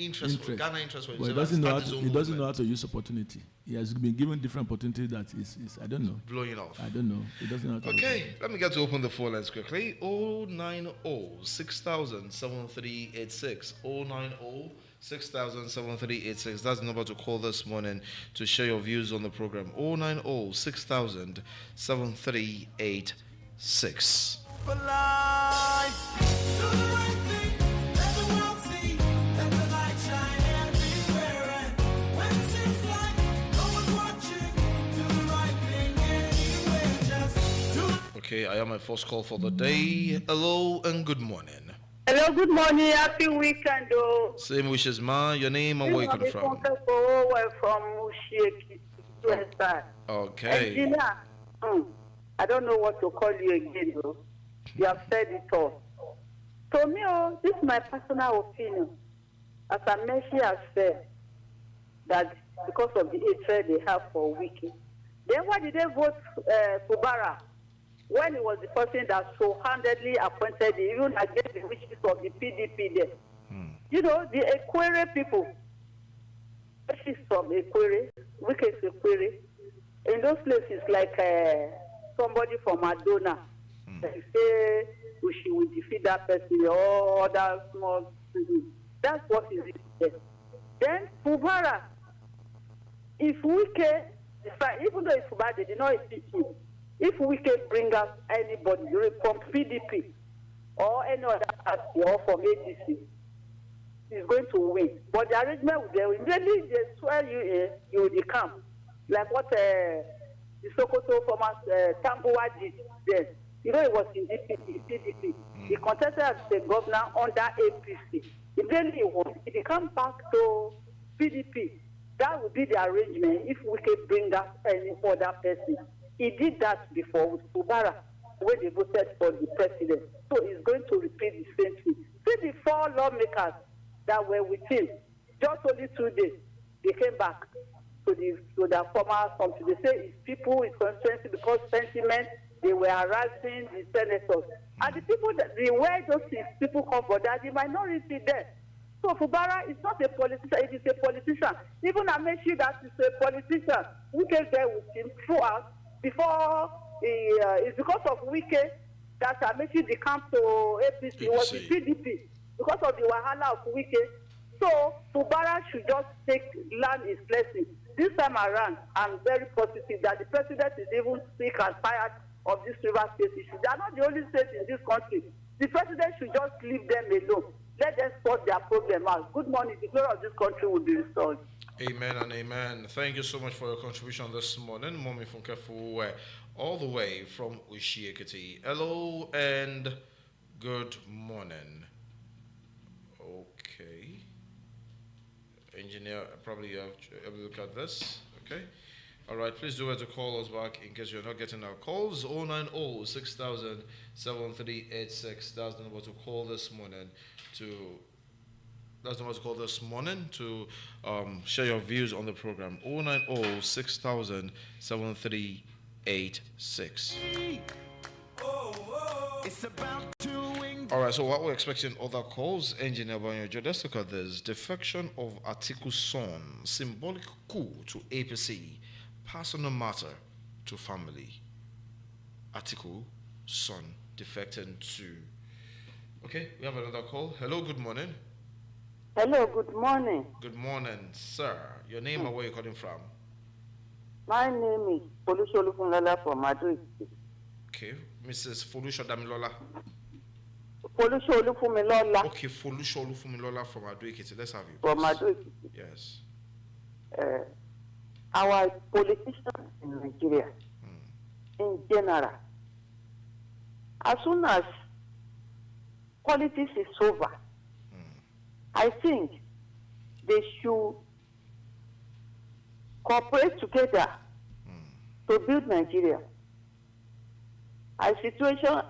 garner interest for But he himself. doesn't and know how start his to. own He doesn't know how movement. to use opportunity. He has been given different opportunity that is I don't know. Blowing off. I don't know. He doesn't know how to. Okay, let me get to open the phone lines quickly. 090 6000 7386. 090 6000 7386. That's the number to call this morning to share your views on the program. 090 6000 7386. For life. Do the right thing, let the world see, let the light shine everywhere. And when it seems like no one's watching, do the right thing anyway. Just do it. Okay, I am my first call for the day. Hello and good morning. Hello, good morning. Happy weekend. Oh. Same wishes, ma. Your name and where you come from? From Ushieki. Okay. Engineer, I don't know what to call you again, though. You have said it all. To me, this is my personal opinion. As Amechi has said, that because of the hatred they have for Wiki. Then why did they vote Fubara when he was the person that so handedly appointed him, even against the wishes of the PDP there? You know, the Equere people, she's from Equere, Wiki is Equere. In those places, like somebody from Adona, they say she will defeat that person or other small cities. That's what is it there. Then Fubara, if Wike, even though it's Fubara, they did not impeach him. If Wike bring up anybody from PDP or any other party or from ADC, he's going to win. But the arrangement with them, immediately they swear you in, you will become. Like what the Sokoto former Tambuwa did then. You know, it was in PDP. He contested as the governor under APC. Immediately he won. If he comes back to PDP, that would be the arrangement if we can bring up any other person. He did that before with Fubara when they voted for the president. So he's going to repeat the same thing. See the 4 lawmakers that were with him, just only 2 days, they came back to their former something. They say it's people, it's constituency because sentiment, they were harassing the senators. And the people, where those people come for that, the minority there. So Fubara is not a politician, it is a politician. Even Amechi, that is a politician. Wike there with him throughout before it's because of Wike that Amechi decamped to APC. It was the PDP because of the wahala of Wike. So Fubara should just learn his lesson. This time around, I'm very positive that the president is even sick and tired of this River State issue. They are not the only state in this country. The president should just leave them alone. Let them sort their problem out. Good morning. The glory of this country will be restored. Amen and amen. Thank you so much for your contribution this morning, Mommy Funkefu, all the way from Ushiekiti. Hello and good morning. Okay. Engineer, probably you have to look at this. Okay. All right, please do it to call us back in case you're not getting our calls. 090 6000 7386. That's the number to call this morning to share your views on the program. 090 6000 7386. It's about to All right, so what we're expecting other calls, Engineer Banyojo, let's look at this. Defection of Atiku son, symbolic coup to APC, personal matter to family. Atiku son defecting to. Okay, we have another call. Hello, good morning. Hello, good morning. Good morning, sir. Your name and where you're calling from? My name is Folusho Olufunlola from Madrid. Okay, Mrs. Folusho Damilola. Folusho Olufunlola Okay, Folusho Olufunlola from Adoekiti. Let's have you. from please. Madrid. Yes. Our politicians in Nigeria, in general, as soon as politics is over, I think they should cooperate together to build Nigeria. Our situation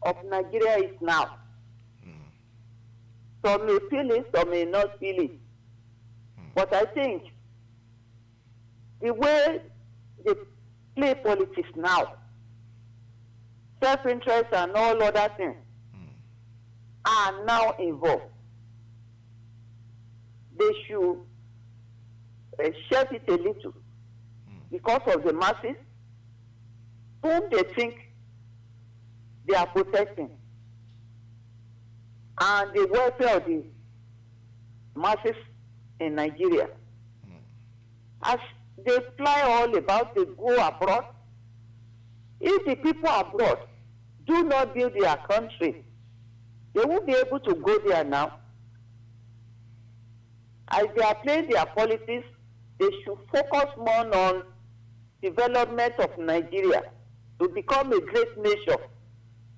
of Nigeria is now. Some may feel it, some may not feel it. But I think the way they play politics now, self-interest and all other things are now involved. They should shed it a little because of the masses whom they think they are protecting and the welfare of the masses in Nigeria. As they fly all about, they go abroad. If the people abroad do not build their country, they won't be able to go there now. As they are playing their politics, they should focus more on development of Nigeria to become a great nation.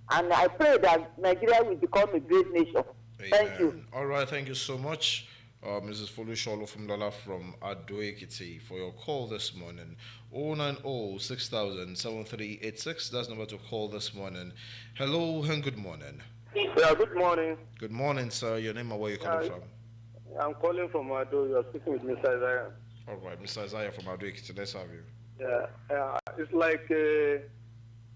And I pray that Nigeria will become a great nation. Thank you. All right, thank you so much, Mrs. Folusho from Lola from Ado-Ekiti, for your call this morning. 090-6000-7386, that's the number to call this morning. Hello and good morning. Yeah, good morning. Good morning, sir. Your name and where you calling from? I'm calling from Ado. You're speaking with Mr. Isaiah. All right, Mr. Isaiah from Ado-Ekiti, let's have you. Yeah, it's like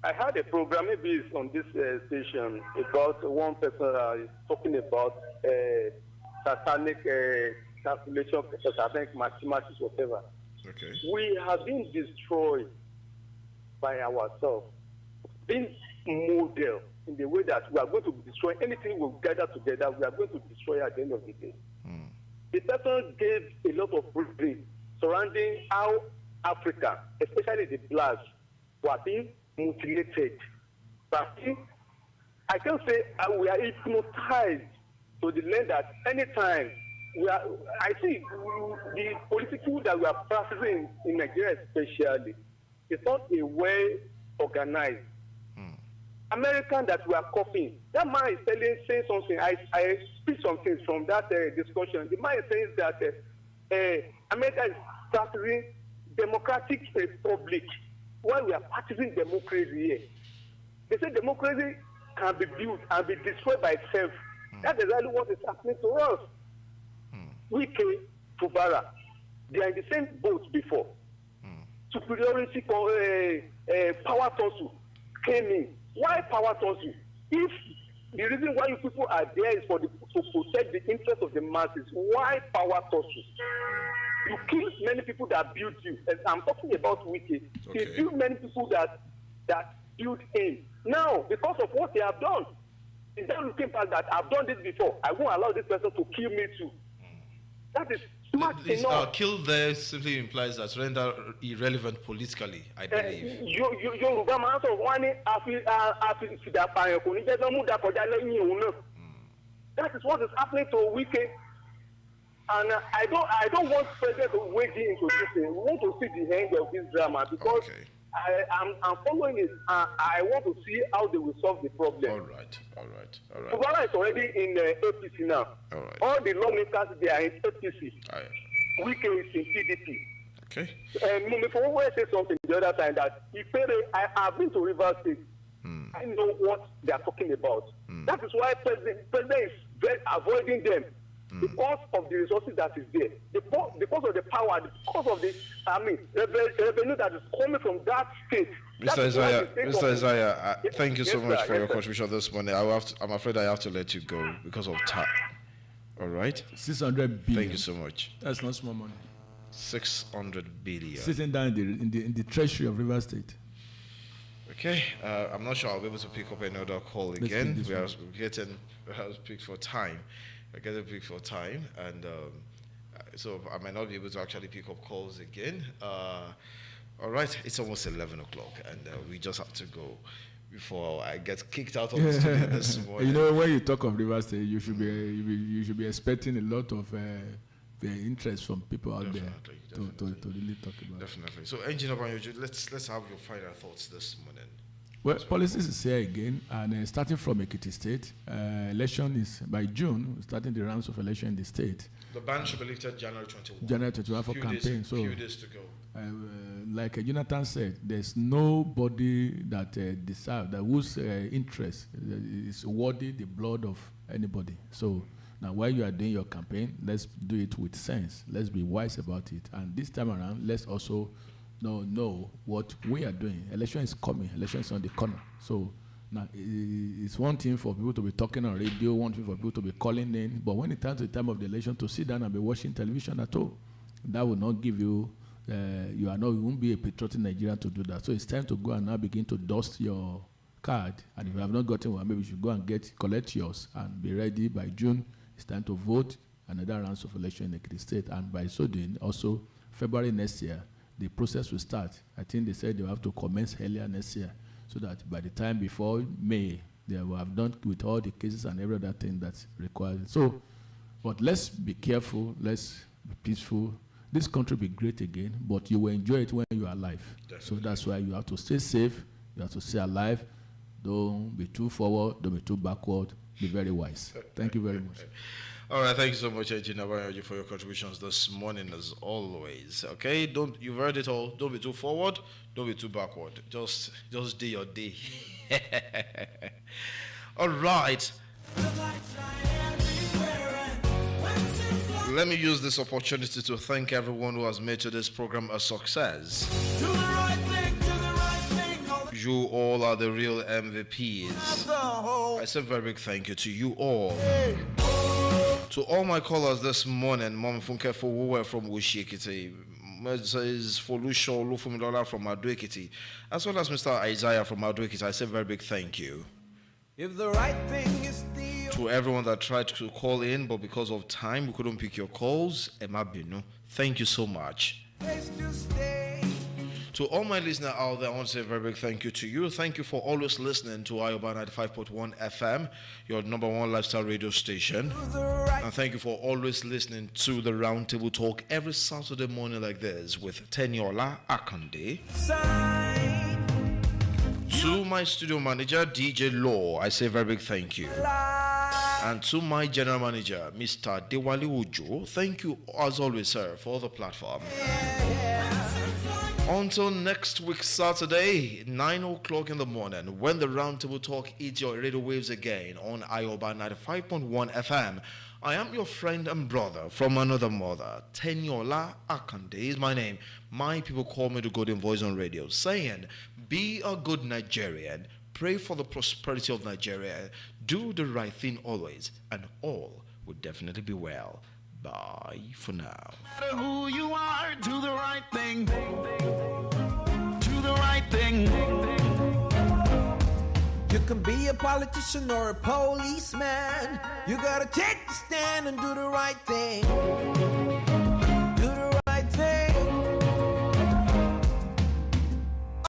I had a program, maybe it's on this station, about one person is talking about satanic calculation, satanic mathematics, whatever. Okay. We have been destroyed by ourselves, being modeled in the way that we are going to destroy anything we gather together, we are going to destroy at the end of the day. The person gave a lot of briefing surrounding how Africa, especially the blacks, were being mutilated. But I can say we are hypnotized to the land that anytime I see the political that we are practicing in Nigeria especially, it's not a well organized. American that we are copying. That man is saying something. I speak some things from that discussion. The man is saying that America is practicing democratic republic while we are practicing democracy here. They say democracy can be built and be destroyed by itself. That's exactly what is happening to us. Wike, Fubara, they are in the same boat before. Superiority, power tussle came in. Why power tussle? If the reason why you people are there is to protect the interest of the masses, why power tussle? You kill many people that built you. And I'm talking about Wike. Okay. He killed many people that built him. Now, because of what they have done, is that looking back that I've done this before, I won't allow this person to kill me too. That is smart enough. Kill there simply implies that render irrelevant politically, I believe. Yorùbá máa ń sọ wọ́n ní àfi ìfìdàpààyàn kò ní jẹ́ kí wọ́n mú dàkọjá lẹ́yìn òun náà. That is what is happening to Wike. And I don't want president to wade into this thing. We want to see the end of this drama because I'm following it. I want to see how they will solve the problem. All right. Kubala is already in APC now. All right. All the lawmakers, they are in APC. Right. Wike is in PDP. Okay. And before I say something the other time that I have been to Rivers State. I know what they are talking about. That is why president is avoiding them. Because of the resources that is there, because of the power, because of the revenue that is coming from that state. Mr. Isaiah, thank you so much for your contribution this morning. I'm afraid I have to let you go because of time. All right? 600 billion. Thank you so much. That's not small money. 600 billion. Sitting down in the treasury of River State. Okay, I'm not sure I'll be able to pick up another call again. We are getting picked for time. And so I might not be able to actually pick up calls again. All right, it's almost 11 o'clock, and we just have to go before I get kicked out of the studio this morning. You know, when you talk of River State, you should be expecting a lot of interest from people out there to really talk about. Definitely. So, Engineer Banyoju, let's have your final thoughts this morning. Well, policies is here again, and starting from Ekiti State, election is by June, starting the rounds of election in the state. The ban should be lifted January 21. January 21 for campaign. Few days to go. Like Jonathan said, there's nobody that deserves, that whose interest is worthy the blood of anybody. So Now, while you are doing your campaign, let's do it with sense. Let's be wise about it. And this time around, let's also know what we are doing. Election is coming. Election is on the corner. So now it's one thing for people to be talking on radio, one thing for people to be calling in. But when it comes to the time of the election, to sit down and be watching television at all, that will not give you. You won't be a patriotic Nigerian to do that. So it's time to go and now begin to dust your card. And if you have not gotten one, maybe you should go and collect yours and be ready by June. It's time to vote another round of election in Ekiti State. And by so doing, also February next year, the process will start. I think they said they will have to commence earlier next year, so that by the time before May, they will have done with all the cases and every other thing that's required. So, but let's be careful. Let's be peaceful. This country will be great again, but you will enjoy it when you are alive. Definitely. So that's why you have to stay safe. You have to stay alive. Don't be too forward. Don't be too backward. Be very wise. Thank you very much. All right, thank you so much, Engineer Bayoji, for your contributions this morning, as always. Okay, you've heard it all. Don't be too forward. Don't be too backward. Just do your day. All right. Let me use this opportunity to thank everyone who has made this program a success. Do the right thing, do the right thing. You all are the real MVPs. I say very big thank you to you all. To all my callers this morning, Mom Funke Fowo from Wushikiti, Mrs. Folusho Lufumidola from Aduekiti, as well as Mr. Isaiah from Aduekiti, I say very big thank you. If the right thing is the To everyone that tried to call in, but because of time, we couldn't pick your calls, Emma Binu, thank you so much. place to stay. To all my listeners out there, I want to say a very big thank you to you. Thank you for always listening to Ayoba 95.1 FM, your number one lifestyle radio station. Do the right And thank you for always listening to the Roundtable Talk every Saturday morning like this with Teniola Akande. sign. To my studio manager, DJ Law, I say a very big thank you. Life. And to my general manager, Mr. Dewali Ujo, thank you as always, sir, for the platform. Until next week, Saturday, 9 o'clock in the morning, when the Roundtable Talk hits your radio waves again on Ayoba 95.1 FM, I am your friend and brother from another mother. Teniola Akande is my name. My people call me the Golden Voice on radio, saying, be a good Nigerian, pray for the prosperity of Nigeria, do the right thing always, and all will definitely be well. Bye for now. No matter who you are, do the right thing. Do the right thing. You can be a politician or a policeman. You gotta take the stand and do the right thing.